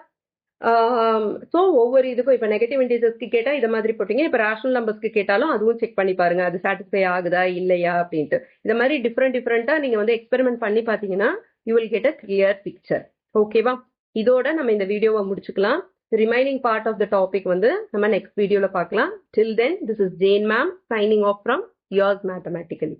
ஸோ ஒவ்வொரு இதுக்கும் இப்போ நெகட்டிவ் இன்டீஜர்ஸ்க்கு கேட்டால் இதை மாதிரி போட்டீங்க. இப்போ ரேஷனல் நம்பர்ஸ்க்கு கேட்டாலும் அதுவும் செக் பண்ணி பாருங்க, அது சாட்டிஸ்ஃபை ஆகுதா இல்லையா அப்படின்ட்டு. இந்த மாதிரி டிஃப்ரெண்டாக நீங்கள் வந்து எக்ஸ்பெரிமெண்ட் பண்ணி பார்த்தீங்கன்னா you will get a clear picture. ஓகேவா? இதோட நம்ம இந்த வீடியோவை முடிச்சுக்கலாம். Remaining part of the topic வந்து நம்ம நெக்ஸ்ட் வீடியோவில் பார்க்கலாம். Till then, this is Jane ma'am signing off from yours mathematically.